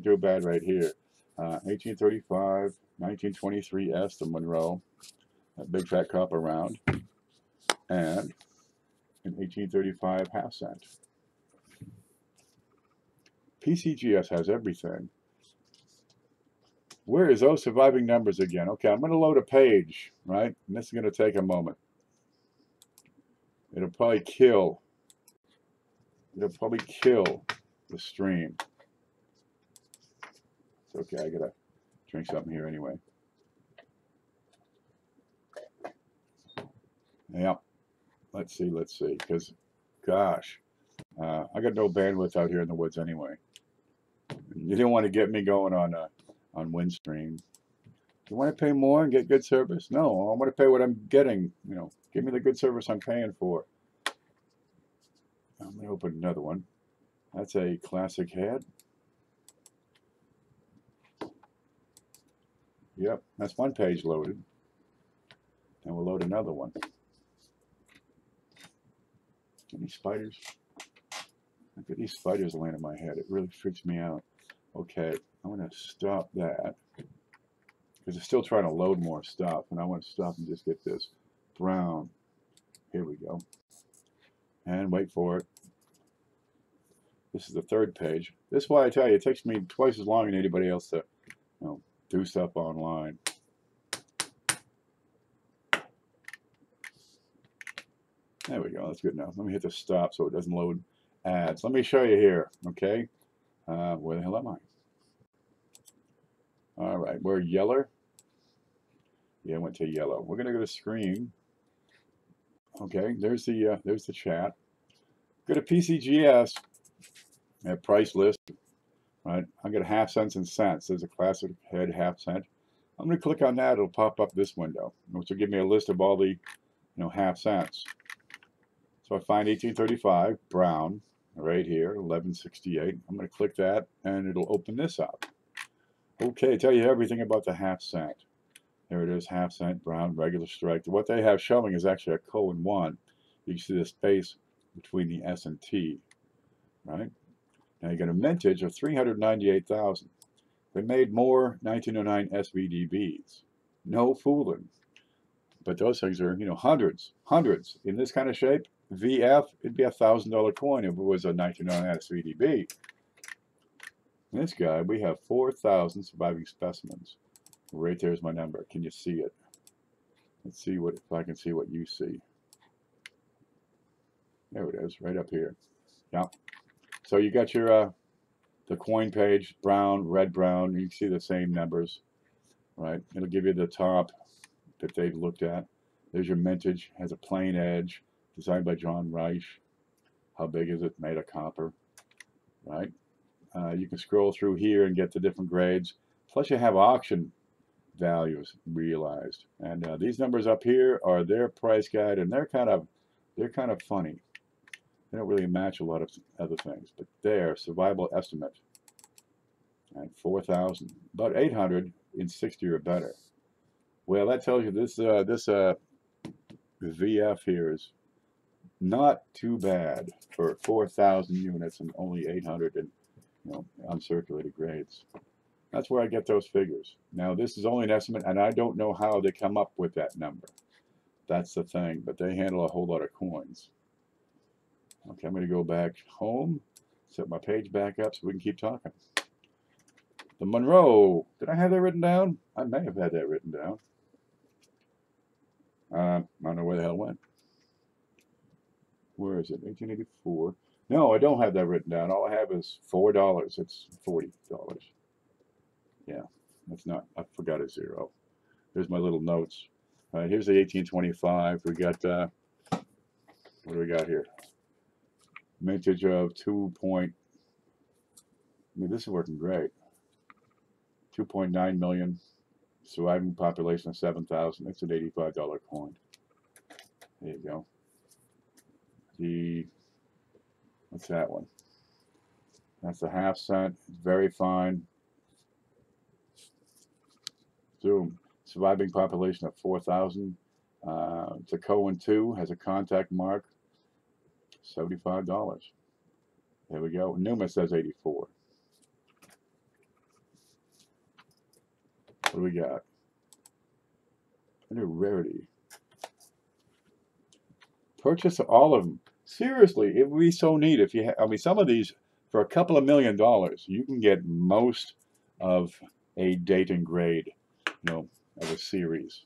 too bad right here. 1835, 1923 S, the Monroe, that big fat copper round, and an 1835 half cent. PCGS has everything. Where is those surviving numbers again? Okay, I'm going to load a page, right? And this is going to take a moment. It'll probably kill the stream. It's okay, I gotta drink something here anyway. Yeah, let's see, because, gosh, I got no bandwidth out here in the woods anyway. You didn't want to get me going on Windstream. You want to pay more and get good service? No, I want to pay what I'm getting. Give me the good service I'm paying for. I'm going to open another one. That's a classic head. Yep, that's one page loaded. And we'll load another one. Any spiders? Look at these spiders laying in my head. It really freaks me out. Okay, I'm going to stop that because it's still trying to load more stuff, and I want to stop and just get this brown. Here we go. And wait for it. This is the third page. This is why I tell you, it takes me twice as long than anybody else to do stuff online. There we go. That's good enough. Let me hit the stop so it doesn't load ads. Let me show you here. Okay. Where the hell am I? All right. We're yeller. Yeah, I went to yellow. We're going to go to screen. Okay. There's the chat. Go to PCGS. Price list. Right. I got half cents and cents. There's a classic head half cent. I'm going to click on that. It'll pop up this window, which will give me a list of all the half cents. So I find 1835 brown right here, 1168. I'm going to click that, and it'll open this up. Okay, tell you everything about the half cent. There it is, half cent brown, regular strike. What they have showing is actually a Cohen 1. You can see the space between the S and T, right? Now you got a mintage of 398,000. They made more 1909 SVDBs. No fooling. But those things are, hundreds. In this kind of shape, VF, it'd be a $1,000 coin if it was a 1909 SVDB. This guy, we have 4,000 surviving specimens. Right there's my number. Can you see it? Let's see if I can see what you see. There it is, right up here. Yeah. So you got your the coin page, brown, red, brown. You can see the same numbers, right? It'll give you the top that they've looked at. There's your mintage. Has a plain edge, designed by John Reich. How big is it? Made of copper, right? You can scroll through here and get the different grades. Plus, you have auction values realized, and these numbers up here are their price guide, and they're kind of funny. They don't really match a lot of other things, but their survival estimate at 4,000, about 800 in 60 or better. Well, that tells you this VF here is not too bad for 4,000 units and only 800 in uncirculated grades. That's where I get those figures. Now, this is only an estimate, and I don't know how they come up with that number. That's the thing, but they handle a whole lot of coins. Okay, I'm going to go back home, set my page back up so we can keep talking. The Monroe, did I have that written down? I may have had that written down. I don't know where the hell it went. Where is it? 1884. No, I don't have that written down. All I have is $4. It's $40. Yeah, that's not. I forgot a zero. There's my little notes. All right, here's the 1825. We got what do we got here? Mintage of 2. I mean, this is working great. 2.9 million. Surviving population of 7,000. It's an $85 coin. There you go. What's that one? That's a half cent. It's very fine. Zoom. Surviving population of 4,000. It's a Cohen 2. Has a contact mark. $75. There we go. Numa says 84. What do we got? Under rarity. Purchase all of them. Seriously, if we so need, if you, I mean, some of these for a couple of $1 million, you can get most of a date and grade, of a series.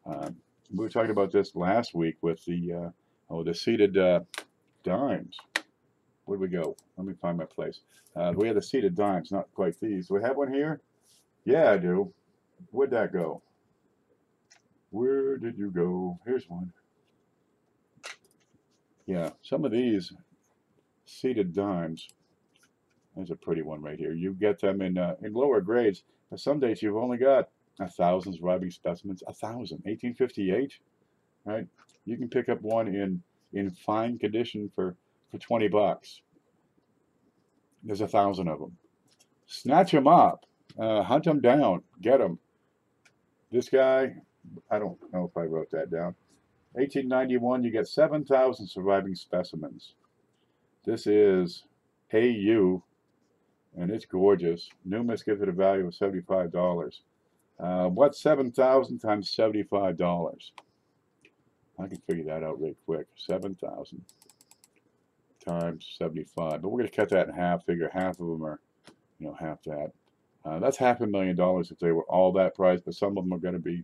We were talking about this last week with the seated dimes. Where'd we go? Let me find my place. We have the seated dimes, not quite these. Do we have one here? Yeah, I do. Where'd that go? Where did you go? Here's one. Yeah, some of these seated dimes. There's a pretty one right here. You get them in lower grades. Some days you've only got 1,000 surviving specimens. 1,000. 1858, right? You can pick up one in fine condition for $20. There's 1,000 of them. Snatch them up. Hunt them down. Get them. This guy, I don't know if I wrote that down. 1891, you get 7,000 surviving specimens. This is AU, and it's gorgeous. Numis gives it a value of $75. What's 7,000 times $75? I can figure that out really quick. 7,000 times 75. But we're going to cut that in half. Figure half of them are, half that. That's $500,000 if they were all that price, but some of them are going to be,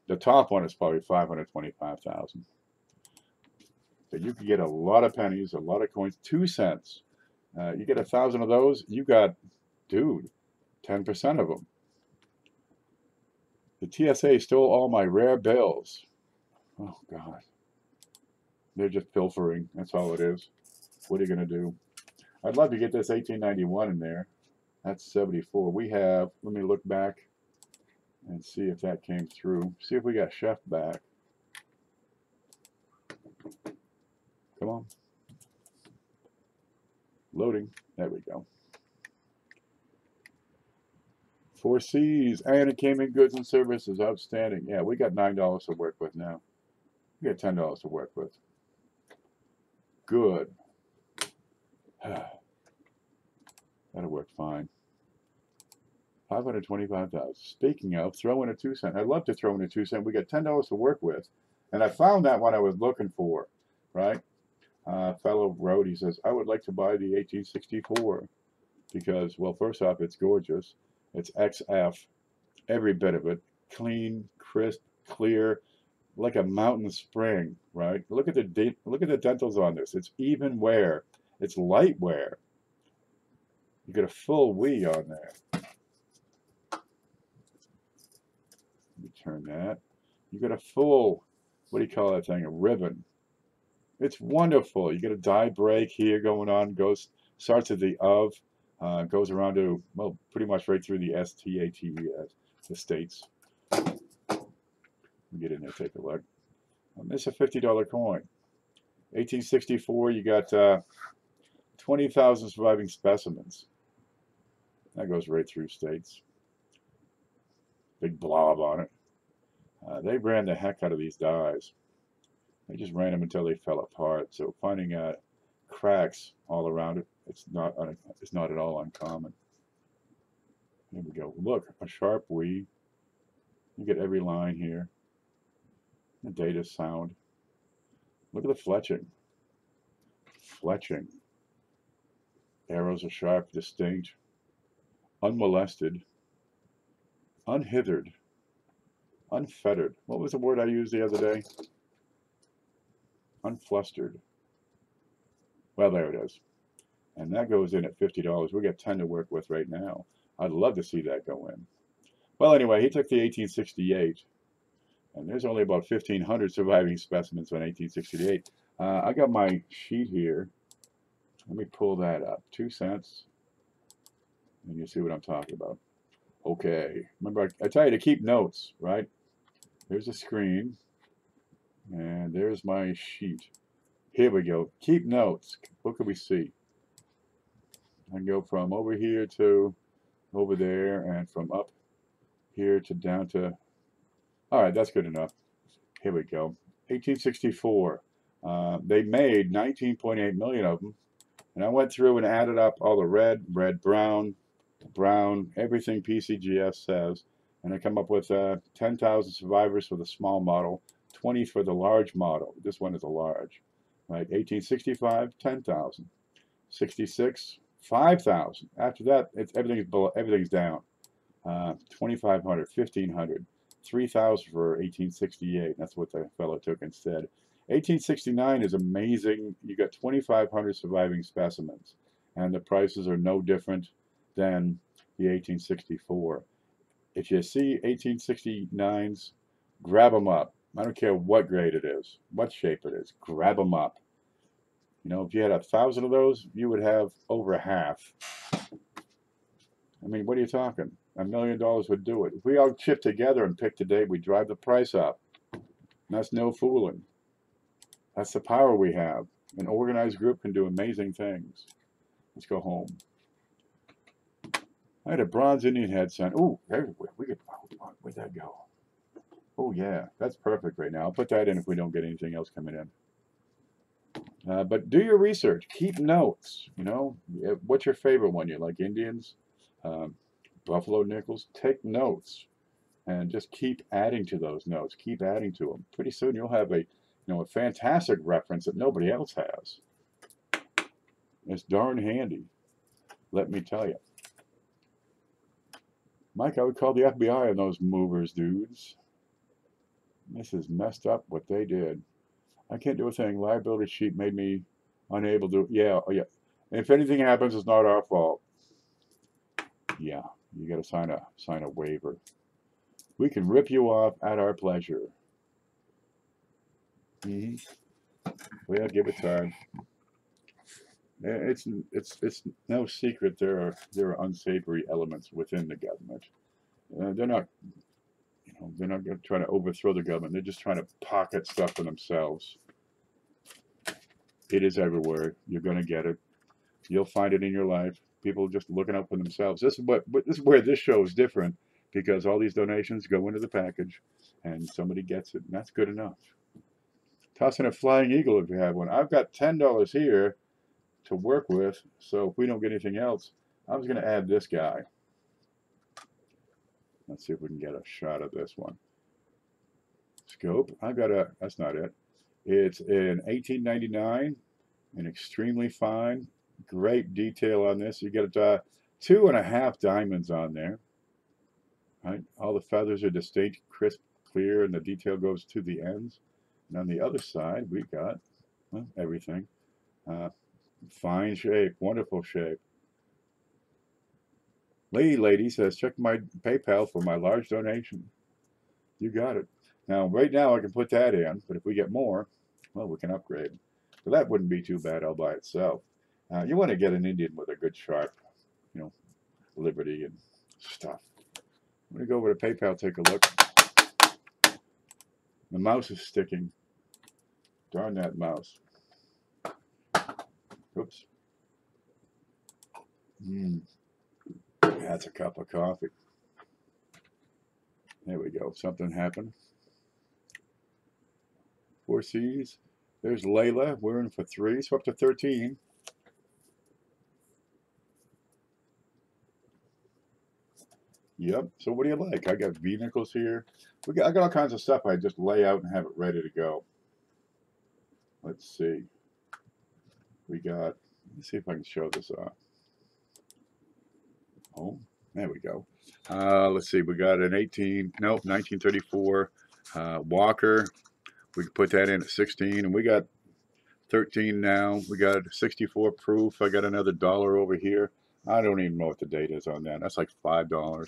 the top one is probably 525,000. So you can get a lot of pennies, a lot of coins, 2 cents. You get 1,000 of those, you got, dude, 10% of them. The TSA stole all my rare bills. Oh, God. They're just pilfering. That's all it is. What are you going to do? I'd love to get this 1891 in there. That's 74. We have, let me look back and see if that came through. See if we got Chef back. Come on. Loading. There we go. 4 C's. And it came in goods and services. Outstanding. Yeah, we got $9 to work with now. We got $10 to work with. Good. That'll work fine. 525,000. Speaking of, throw in a 2 cent. I'd love to throw in a 2 cent. We got $10 to work with. And I found that one I was looking for, right? Fellow wrote, he says, I would like to buy the 1864 because, well, first off, it's gorgeous. It's XF, every bit of it. Clean, crisp, clear, like a mountain spring, right? Look at the dentals on this. It's even wear. It's light wear. You get a full "we" on there. Let me turn that. You get a full, what do you call that thing? A ribbon. It's wonderful. You get a die break here going on. Starts at the of, goes around to, well, pretty much right through the STATE, the states. Get in there, take a look. It's a $50 coin. 1864, you got 20,000 surviving specimens. That goes right through states. Big blob on it. They ran the heck out of these dies. They just ran them until they fell apart. So finding cracks all around it, it's not at all uncommon. Here we go. Look, a sharp "we." You get every line here. The data sound. Look at the fletching. Fletching. Arrows are sharp, distinct, unmolested, unhithered, unfettered. What was the word I used the other day? Unflustered. Well, there it is. And that goes in at $50. We got 10 to work with right now. I'd love to see that go in. Well, anyway, he took the 1868, and there's only about 1,500 surviving specimens on 1868. I got my sheet here. Let me pull that up. 2 cents. And you see what I'm talking about. Okay. Remember, I tell you to keep notes, right? There's a screen. And there's my sheet. Here we go. Keep notes. What can we see? I can go from over here to over there, and from up here to down to... All right, that's good enough. Here we go. 1864. They made 19.8 million of them. And I went through and added up all the red, brown, everything PCGS says. And I come up with 10,000 survivors for the small model, 20 for the large model. This one is a large. Right? 1865, 10,000. 66, 5,000. After that, everything's down. 2,500, 1,500, 3,000 for 1868. That's what the fellow took instead. 1869 is amazing. You got 2,500 surviving specimens, and the prices are no different than the 1864. If you see 1869s, grab them up. I don't care what grade it is, what shape it is. Grab them up. You know, if you had 1,000 of those, you would have over half. I mean, what are you talking? $1 million would do it. If we all chip together and pick today, we drive the price up. And that's no fooling. That's the power we have. An organized group can do amazing things. Let's go home. I had a bronze Indian head sign. Oh, where'd that go? Oh, yeah, that's perfect right now. I'll put that in if we don't get anything else coming in. But do your research. Keep notes. You know, what's your favorite one? You like Indians? Buffalo nickels? Take notes and just keep adding to those notes. Keep adding to them. Pretty soon you'll have a fantastic reference that nobody else has. It's darn handy, let me tell you. Mike, I would call the FBI on those movers, dudes. This is messed up what they did. I can't do a thing. Liability sheet made me unable to. Yeah, oh yeah. If anything happens, it's not our fault. Yeah, you got to sign a waiver. We can rip you off at our pleasure. Well, give it time. It's no secret there are unsavory elements within the government. They're not going to try to overthrow the government. They're just trying to pocket stuff for themselves. It is everywhere. You're going to get it. You'll find it in your life. People just looking out for themselves. This is where this show is different, because all these donations go into the package, and somebody gets it, and that's good enough. Toss in a flying eagle if you have one. I've got $10 here to work with, so if we don't get anything else, I was going to add this guy. Let's see if we can get a shot of this one. Scope. That's not it. It's in 1899, and extremely fine. Great detail on this. You get 2.5 diamonds on there. Right? All the feathers are distinct, crisp, clear, and the detail goes to the ends. And on the other side, we got everything. Fine shape, wonderful shape. Lady says, check my PayPal for my large donation. You got it. Now, right now, I can put that in, but if we get more, well, we can upgrade. So that wouldn't be too bad all by itself. You want to get an Indian with a good sharp, liberty and stuff. I'm going to go over to PayPal, take a look. The mouse is sticking. Darn that mouse. Oops. That's a cup of coffee. There we go. Something happened. 4 C's. There's Layla. We're in for 3, so up to 13. Yep. So what do you like? I got V-nickels here. I got all kinds of stuff. I just lay out and have it ready to go. Let's see. Let's see if I can show this off. Oh, there we go. Let's see. We got an 1934 Walker. We can put that in at 16, and we got 13 now. We got 64 proof. I got another $1 over here. I don't even know what the date is on that. That's like $5.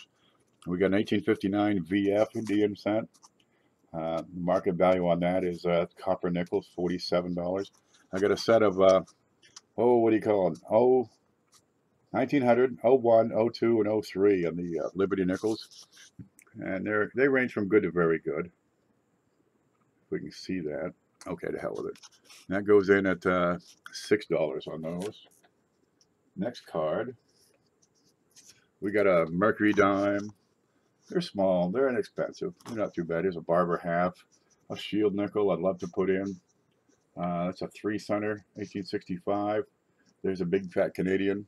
We got an 1859 VF Indian cent. Market value on that is copper nickels, $47. I got a set of, what do you call them? 1900, 01, 02, and 03 on the Liberty nickels. And they range from good to very good. If we can see that. Okay, to hell with it. That goes in at $6 on those. Next card. We got a Mercury dime. They're small. They're inexpensive. They're not too bad. Here's a Barber half. A Shield nickel I'd love to put in. That's a 3-center, 1865. There's a big fat Canadian.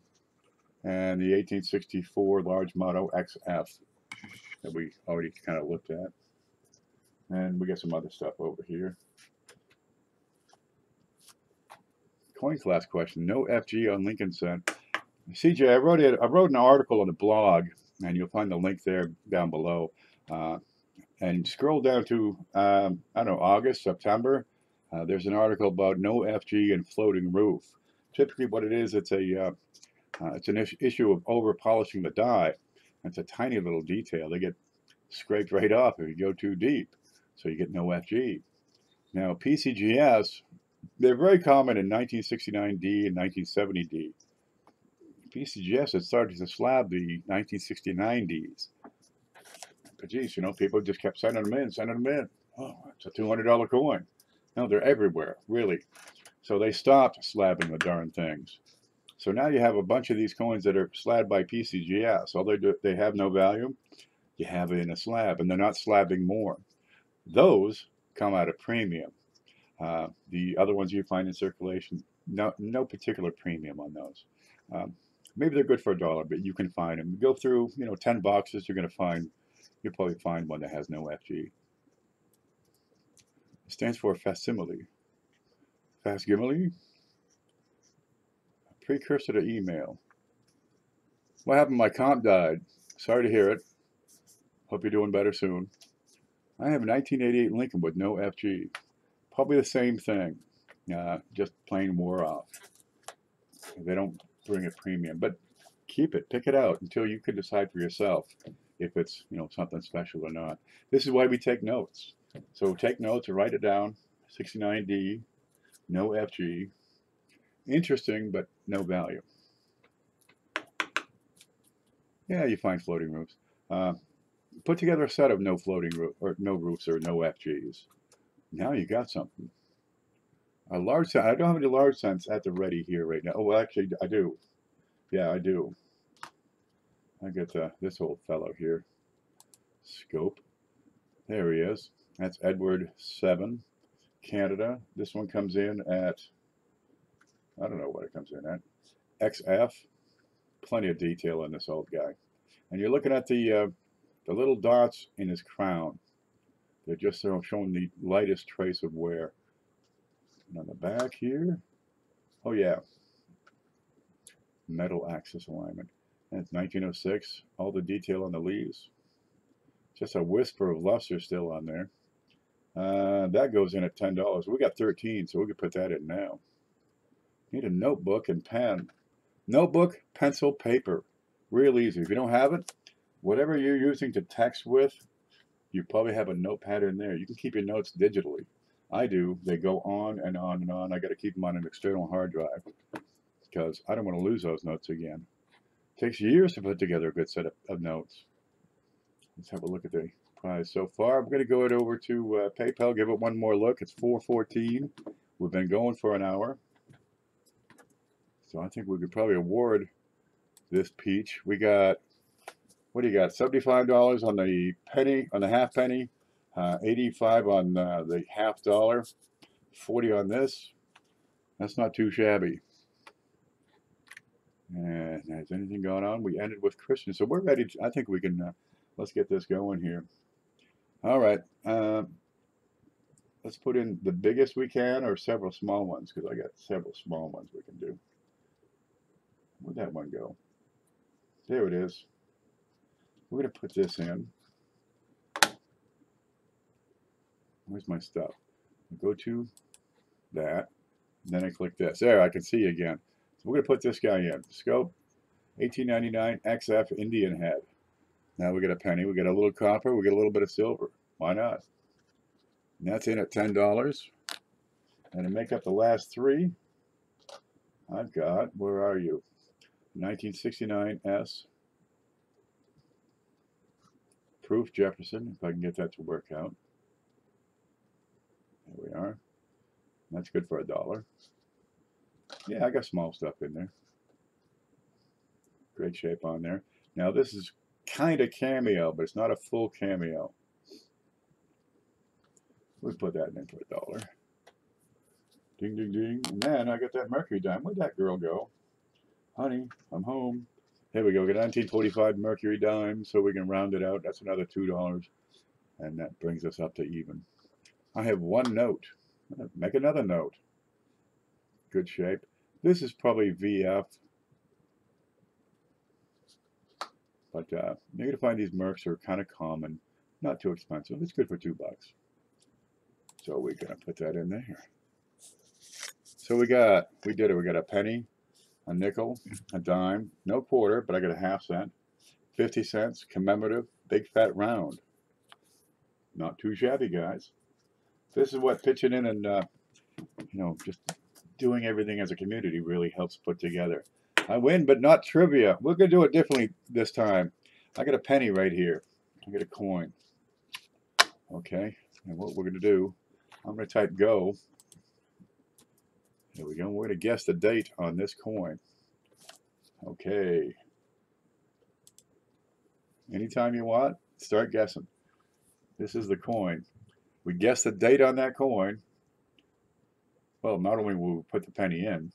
And the 1864 large motto XF that we already kind of looked at. And we got some other stuff over here. Coin class question. No FG on Lincoln cent. CJ, I wrote an article on the blog, and you'll find the link there down below. And scroll down to, I don't know, August, September. There's an article about no FG and floating roof. Typically what it is, it's an issue of over polishing the die. It's a tiny little detail. They get scraped right off if you go too deep. So you get no FG. Now PCGS, they're very common in 1969D and 1970D. PCGS had started to slab the 1969Ds. But geez, people just kept sending them in. Oh, it's a $200 coin. No, they're everywhere, really. So they stopped slabbing the darn things. So now you have a bunch of these coins that are slabbed by PCGS. All they have no value. You have it in a slab, and they're not slabbing more. Those come at a premium. The other ones you find in circulation, no particular premium on those. Maybe they're good for $1, but you can find them. Go through, 10 boxes, you'll probably find one that has no FG. It stands for facsimile. Facsimile? Precursor to email. What happened? My comp died. Sorry to hear it. Hope you're doing better soon. I have a 1988 Lincoln with no FG. Probably the same thing. Just plain wore off. They don't bring a premium, but keep it, pick it out until you can decide for yourself if it's something special or not. This is why we take notes. So take notes and write it down. 69D, no FG. Interesting, but no value. Yeah, you find floating roofs. Put together a set of no floating roof or no roofs or no FGs. Now you got something. A large cent. I don't have any large cents at the ready here right now. Oh, well, actually, I do. Yeah, I do. I get this old fellow here. Scope. There he is. That's Edward 7, Canada. This one comes in at, I don't know what it comes in at. XF. Plenty of detail in this old guy. And you're looking at the little dots in his crown. They're just showing the lightest trace of wear. And on the back here, oh yeah, metal axis alignment. And it's 1906. All the detail on the leaves. Just a whisper of luster still on there. That goes in at $10. We got 13, so we could put that in now. Need a notebook and pen. Notebook, pencil, paper. Real easy. If you don't have it, whatever you're using to text with, you probably have a notepad in there. You can keep your notes digitally. I do. They go on and on and on. I got to keep them on an external hard drive because I don't want to lose those notes again. It takes years to put together a good set of notes. Let's have a look at the prize so far. I'm going to go over to PayPal, give it one more look. It's $4.14. We've been going for an hour. So I think we could probably award this peach. We got, what do you got? $75 on the penny, on the half penny. 85 on the $half, 40 on this. That's not too shabby. And has anything going on? We ended with Christian, so we're ready. I think we can. Let's get this going here. All right. Let's put in the biggest we can, or several small ones, because I got several small ones we can do. Where'd that one go? There it is. We're going to put this in. Where's my stuff? Go to that. Then I click this. There, I can see again. So we're going to put this guy in. Scope, 1899 XF Indian head. Now we get a penny. We get a little copper. We get a little bit of silver. Why not? And that's in at $10. And to make up the last three, I've got, where are you? 1969 S. Proof Jefferson, if I can get that to work out. There we are. That's good for $1. Yeah, I got small stuff in there. Great shape on there. Now this is kind of cameo, but it's not a full cameo. We put that in for $1. Ding, ding, ding. And then I got that Mercury dime. Where'd that girl go? Honey, I'm home. Here we go. We got 1945 Mercury dime, so we can round it out. That's another $2. And that brings us up to even. I have one note. Make another note. Good shape. This is probably VF. But you're going to find these Mercs are kind of common. Not too expensive. It's good for $2. So we're going to put that in there. So we did it. We got a penny, a nickel, a dime, no quarter, but I got a half cent, 50 cents, commemorative, big fat round. Not too shabby, guys. This is what pitching in and, just doing everything as a community really helps put together. I win, but not trivia. We're going to do it differently this time. I got a penny right here. I got a coin. Okay, and what we're going to do, I'm going to type go. Here we go. We're going to guess the date on this coin. Okay. Anytime you want, start guessing. This is the coin. We guess the date on that coin. Well, not only will we put the penny in,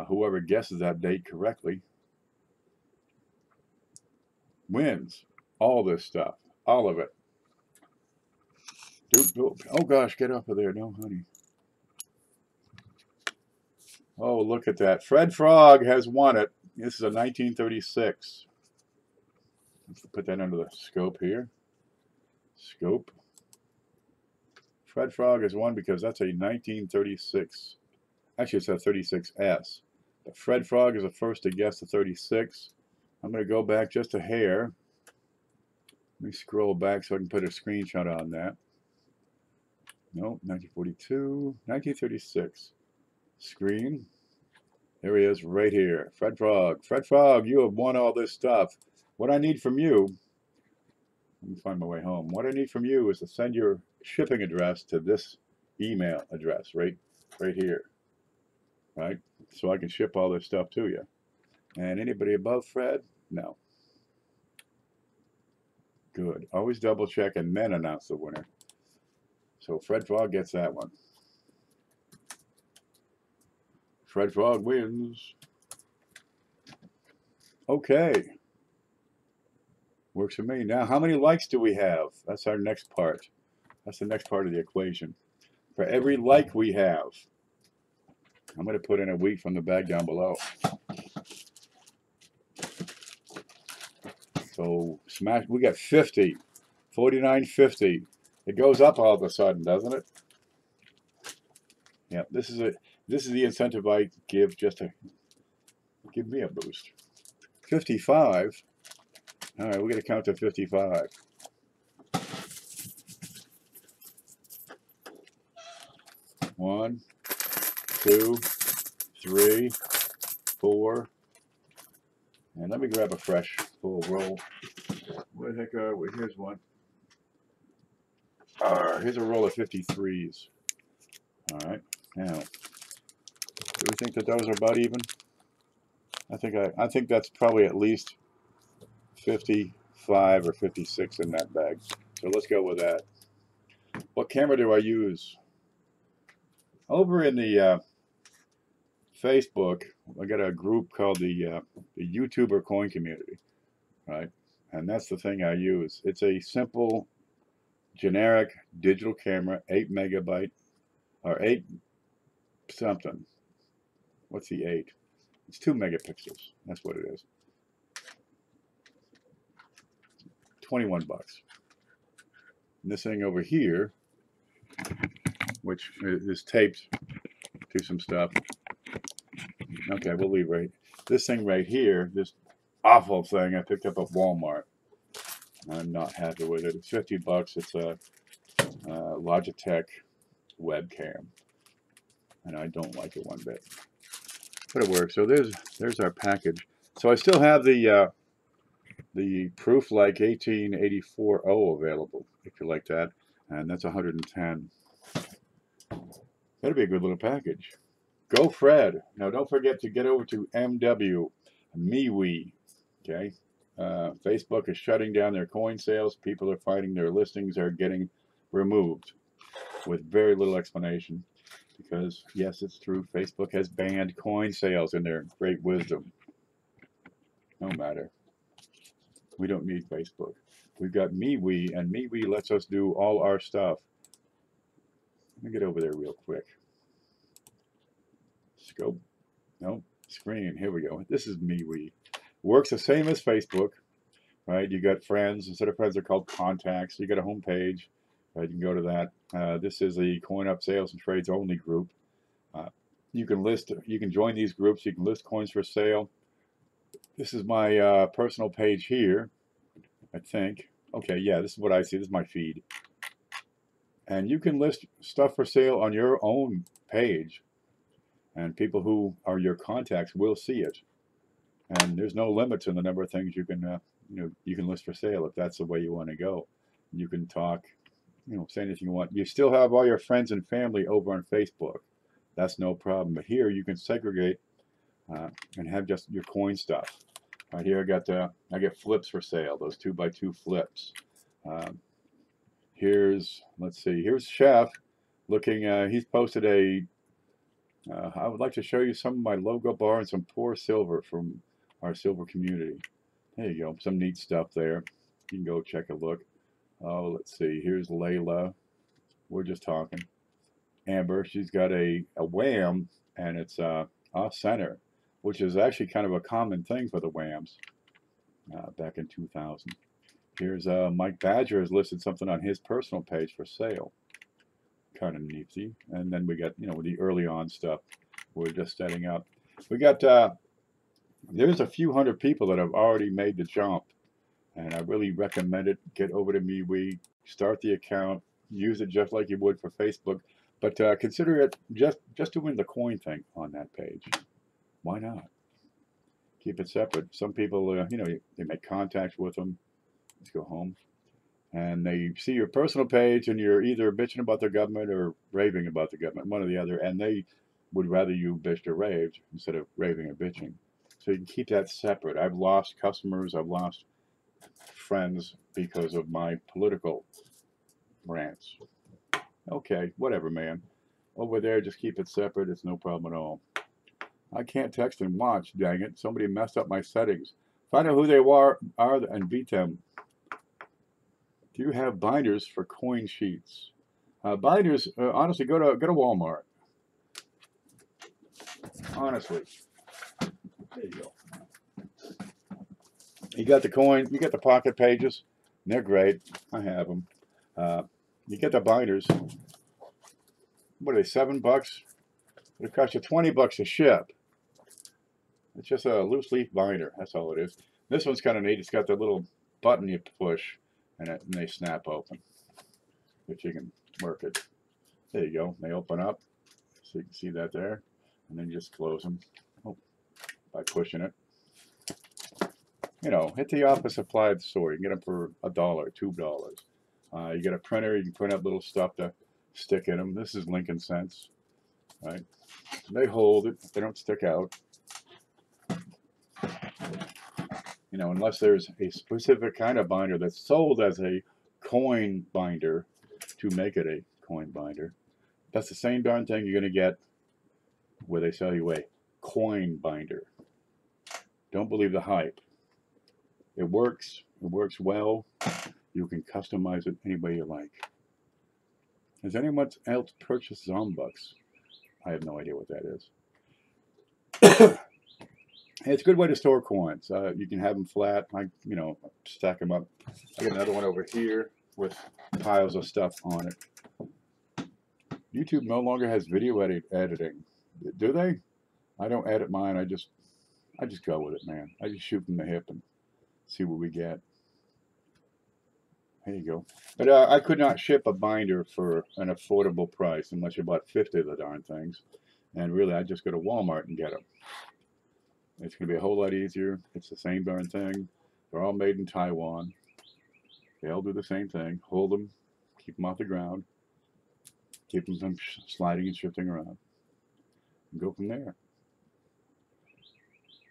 whoever guesses that date correctly wins all this stuff. All of it. Oh gosh, get off of there. No, honey. Oh, look at that. Fred Frog has won it. This is a 1936. Let's put that under the scope here. Scope. Fred Frog has won because that's a 1936. Actually, it's a 36S. But Fred Frog is the first to guess the 36. I'm going to go back just a hair. Let me scroll back so I can put a screenshot on that. No, 1942, 1936. Screen. There he is right here. Fred Frog. Fred Frog, you have won all this stuff. What I need from you, let me find my way home. What I need from you is to send your shipping address to this email address right here. Right? So I can ship all this stuff to you. And anybody above Fred? No. Good. Always double check and then announce the winner. So Fred Frog gets that one. Fred Frog wins. Okay. Works for me. Now, how many likes do we have? That's our next part. That's the next part of the equation. For every like we have, I'm going to put in a wheat from the bag down below. So smash. We got 50, 49.50. It goes up all of a sudden, doesn't it? Yeah. This is the incentive I give just to give me a boost. 55. All right, we're going to count to 55. One, 2, 3, 4. And let me grab a fresh full roll. Where the heck are we? Here's one. Here's a roll of 53s. All right. Now, do we think that those are about even? I think that's probably at least 55 or 56 in that bag. So let's go with that. What camera do I use? Over in the Facebook, I got a group called the YouTuber Coin Community, right? And that's the thing I use. It's a simple, generic digital camera, 8 megabyte, or 8 something. What's the 8? It's 2 megapixels. That's what it is. 21 bucks. And this thing over here, which is taped do some stuff. Okay, we'll leave right. This thing right here, this awful thing I picked up at Walmart. I'm not happy with it. It's 50 bucks. It's a Logitech webcam, and I don't like it one bit. But it works. So there's our package. So I still have the Proof-like 1884O available if you like that, and that's 110. That'd be a good little package. Go Fred. Now don't forget to get over to MeWe. Okay. Facebook is shutting down their coin sales. People are finding their listings are getting removed with very little explanation. Because, yes, it's true. Facebook has banned coin sales in their great wisdom. No matter. We don't need Facebook. We've got MeWe, and MeWe lets us do all our stuff. Let me get over there real quick. Scope. No. Screen. Here we go. This is MeWe. Works the same as Facebook. Right? You got friends. Instead of friends, they're called contacts. You got a home page. Right? You can go to that. This is the Coin Up Sales and Trades Only group. You can join these groups. You can list coins for sale. This is my personal page here, I think. Okay, yeah, this is what I see. This is my feed. And you can list stuff for sale on your own page. And people who are your contacts will see it. And there's no limit to the number of things you can, you can list for sale if that's the way you want to go. You can talk, say anything you want. You still have all your friends and family over on Facebook. That's no problem. But here you can segregate and have just your coin stuff. Right here I get flips for sale. Those 2x2 flips. Let's see. Here's Chef looking. He's posted I would like to show you some of my logo bar and some poor silver from our silver community. There you go. Some neat stuff there. You can go check a look. Oh, let's see. Here's Layla. We're just talking. Amber, she's got a wham, and it's off center, which is actually kind of a common thing for the whams back in 2000. Here's Mike Badger has listed something on his personal page for sale. Kind of nifty. And then we got, the early on stuff we're just setting up. We got, there's a few hundred people that have already made the jump, and I really recommend it. Get over to MeWe, start the account, use it just like you would for Facebook. But consider it just doing the coin thing on that page. Why not? Keep it separate. Some people, they make contact with them. Let's go home. And they see your personal page, and you're either bitching about the government or raving about the government, one or the other. And they would rather you bitched or raved instead of raving or bitching. So you can keep that separate. I've lost customers. I've lost friends because of my political rants. Okay, whatever, man. Over there, just keep it separate. It's no problem at all. I can't text and watch, dang it. Somebody messed up my settings. Find out who they are and beat them. Do you have binders for coin sheets? Binders, honestly, go to Walmart. Honestly. There you go. You got the coin, you got the pocket pages. They're great. I have them. You get the binders. What are they, $7? It'll cost you $20 to ship. It's just a loose leaf binder. That's all it is. This one's kind of neat. It's got the little button you push, and they snap open. If you can work it. There you go. They open up. So you can see that there. And then you just close them by pushing it. Hit the office supply at the store. You can get them for $1, $2. You get a printer. You can print out little stuff to stick in them. This is Lincoln Cents. Right? They hold it. They don't stick out. Unless there's a specific kind of binder that's sold as a coin binder to make it a coin binder. That's the same darn thing you're going to get where they sell you a coin binder. Don't believe the hype. It works. It works well. You can customize it any way you like. Has anyone else purchased Zombucks? I have no idea what that is. It's a good way to store coins. You can have them flat. I stack them up. I got another one over here with piles of stuff on it. YouTube no longer has video editing. Do they? I don't edit mine. I just go with it, man. I just shoot from the hip and see what we get. There you go. But I could not ship a binder for an affordable price unless you bought 50 of the darn things. And really, I just go to Walmart and get them. It's going to be a whole lot easier. It's the same darn thing. They're all made in Taiwan. They all do the same thing. Hold them, keep them off the ground, keep them from sliding and shifting around, and go from there.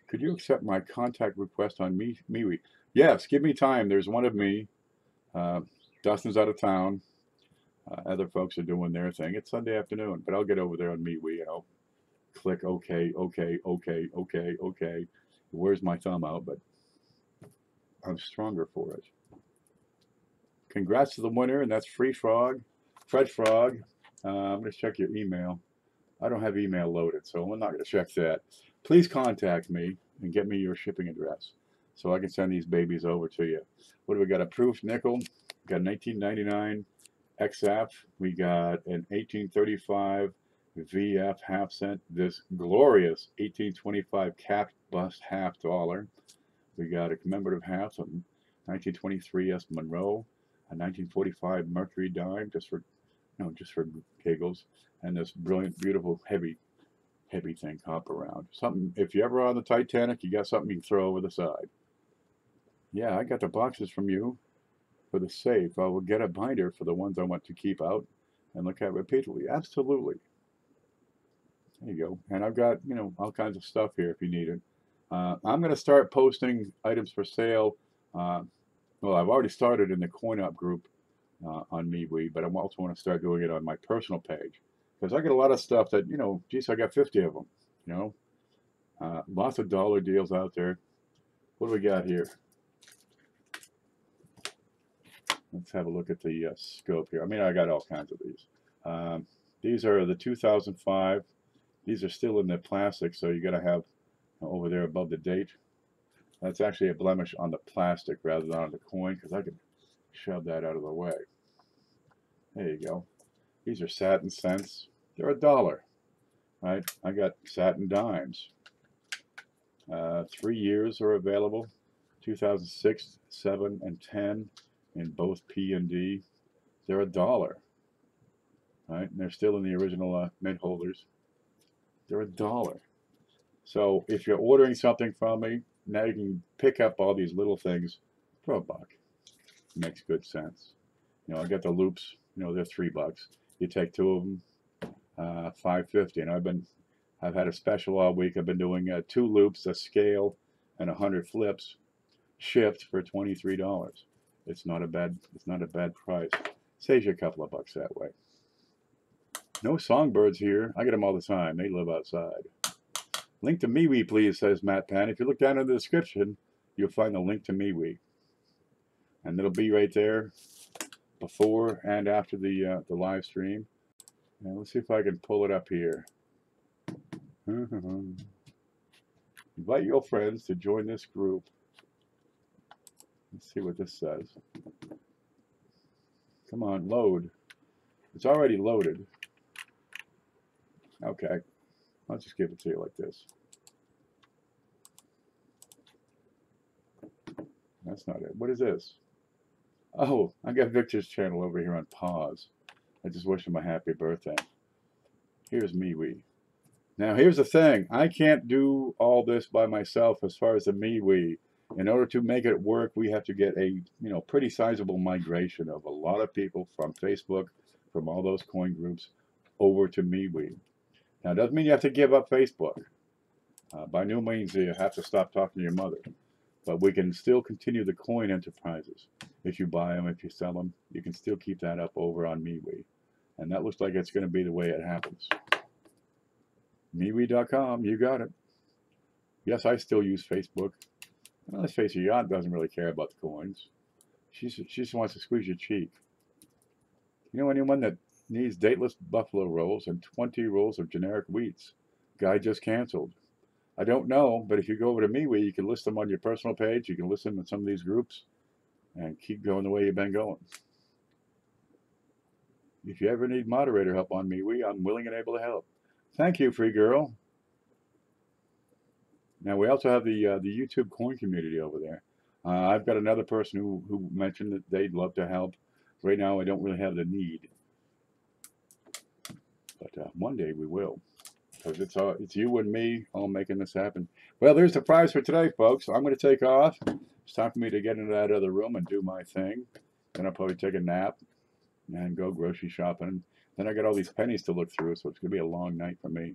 Could you accept my contact request on MeWe? Yes, give me time. There's one of me. Dustin's out of town. Other folks are doing their thing. It's Sunday afternoon, but I'll get over there on MeWe and I'll click OK, OK, OK, OK, OK. Where's my thumb out? But I'm stronger for it. Congrats to the winner, and that's Fred Frog. I'm going to check your email. I don't have email loaded, so I'm not going to check that. Please contact me and get me your shipping address so I can send these babies over to you. What do we got? A proof nickel. We got 1999 XF. We got an 1835 VF half cent. This glorious 1825 capped bust $half. We got a commemorative half of 1923 S Monroe, a 1945 Mercury dime, just for giggles, and this brilliant, beautiful, heavy thing copper round. Something, if you're ever on the Titanic, you got something you can throw over the side. Yeah, I got the boxes from you for the safe. I will get a binder for the ones I want to keep out and look at repeatedly. Absolutely. There you go. And I've got, all kinds of stuff here if you need it. I'm going to start posting items for sale. Well, I've already started in the CoinUp group on MeWe, but I also want to start doing it on my personal page because I get a lot of stuff that, geez, I got 50 of them, lots of dollar deals out there. What do we got here? Let's have a look at the scope here. I mean, I got all kinds of these. These are the 2005. These are still in the plastic, so you got to have over there above the date. That's actually a blemish on the plastic rather than on the coin because I can shove that out of the way. There you go. These are satin cents. They're $1, right? I got satin dimes. 3 years are available. 2006, 7, and 10 in both P and D. They're $1, right? And they're still in the original mint holders. They're $1. So if you're ordering something from me, now you can pick up all these little things for $1. Makes good sense. I got the loops. They're $3. You take 2 of them, $5.50. And I've had a special all week. I've been doing 2 loops, a scale, and 100 flips, shipped for $23. It's not a bad price. Saves you a couple of bucks that way. No songbirds here. I get them all the time. They live outside. Link to MeWe, please, says Matt Pan. If you look down in the description, you'll find the link to MeWe. And it'll be right there before and after the live stream. And let's see if I can pull it up here. Invite your friends to join this group. Let's see what this says. Come on, load. It's already loaded. Okay. I'll just give it to you like this. That's not it. What is this? Oh, I got Victor's channel over here on pause. I just wish him a happy birthday. Here's MeWe. Now, here's the thing. I can't do all this by myself as far as the MeWe. In order to make it work, we have to get a pretty sizable migration of a lot of people from Facebook, from all those coin groups, over to MeWe. Now, it doesn't mean you have to give up Facebook. By no means do you have to stop talking to your mother. But we can still continue the coin enterprises. If you buy them, if you sell them, you can still keep that up over on MeWe. And that looks like it's going to be the way it happens. MeWe.com, you got it. Yes, I still use Facebook. Well, let's face it, your aunt doesn't really care about the coins. She just wants to squeeze your cheek. You know anyone that needs dateless buffalo rolls and 20 rolls of generic wheats? Guy just canceled. I don't know, but if you go over to MeWe, you can list them on your personal page. You can list them in some of these groups and keep going the way you've been going. If you ever need moderator help on MeWe, I'm willing and able to help. Thank you, free girl. Now we also have the YouTube coin community over there. I've got another person who mentioned that they'd love to help. Right now, I don't really have the need, but one day we will, because it's you and me all making this happen. Well, there's the prize for today, folks. I'm going to take off. It's time for me to get into that other room and do my thing. Then I'll probably take a nap and go grocery shopping. Then I got all these pennies to look through, so it's going to be a long night for me.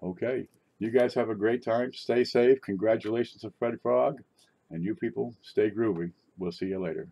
Okay. You guys have a great time. Stay safe. Congratulations to Fred Frog. And you people, stay groovy. We'll see you later.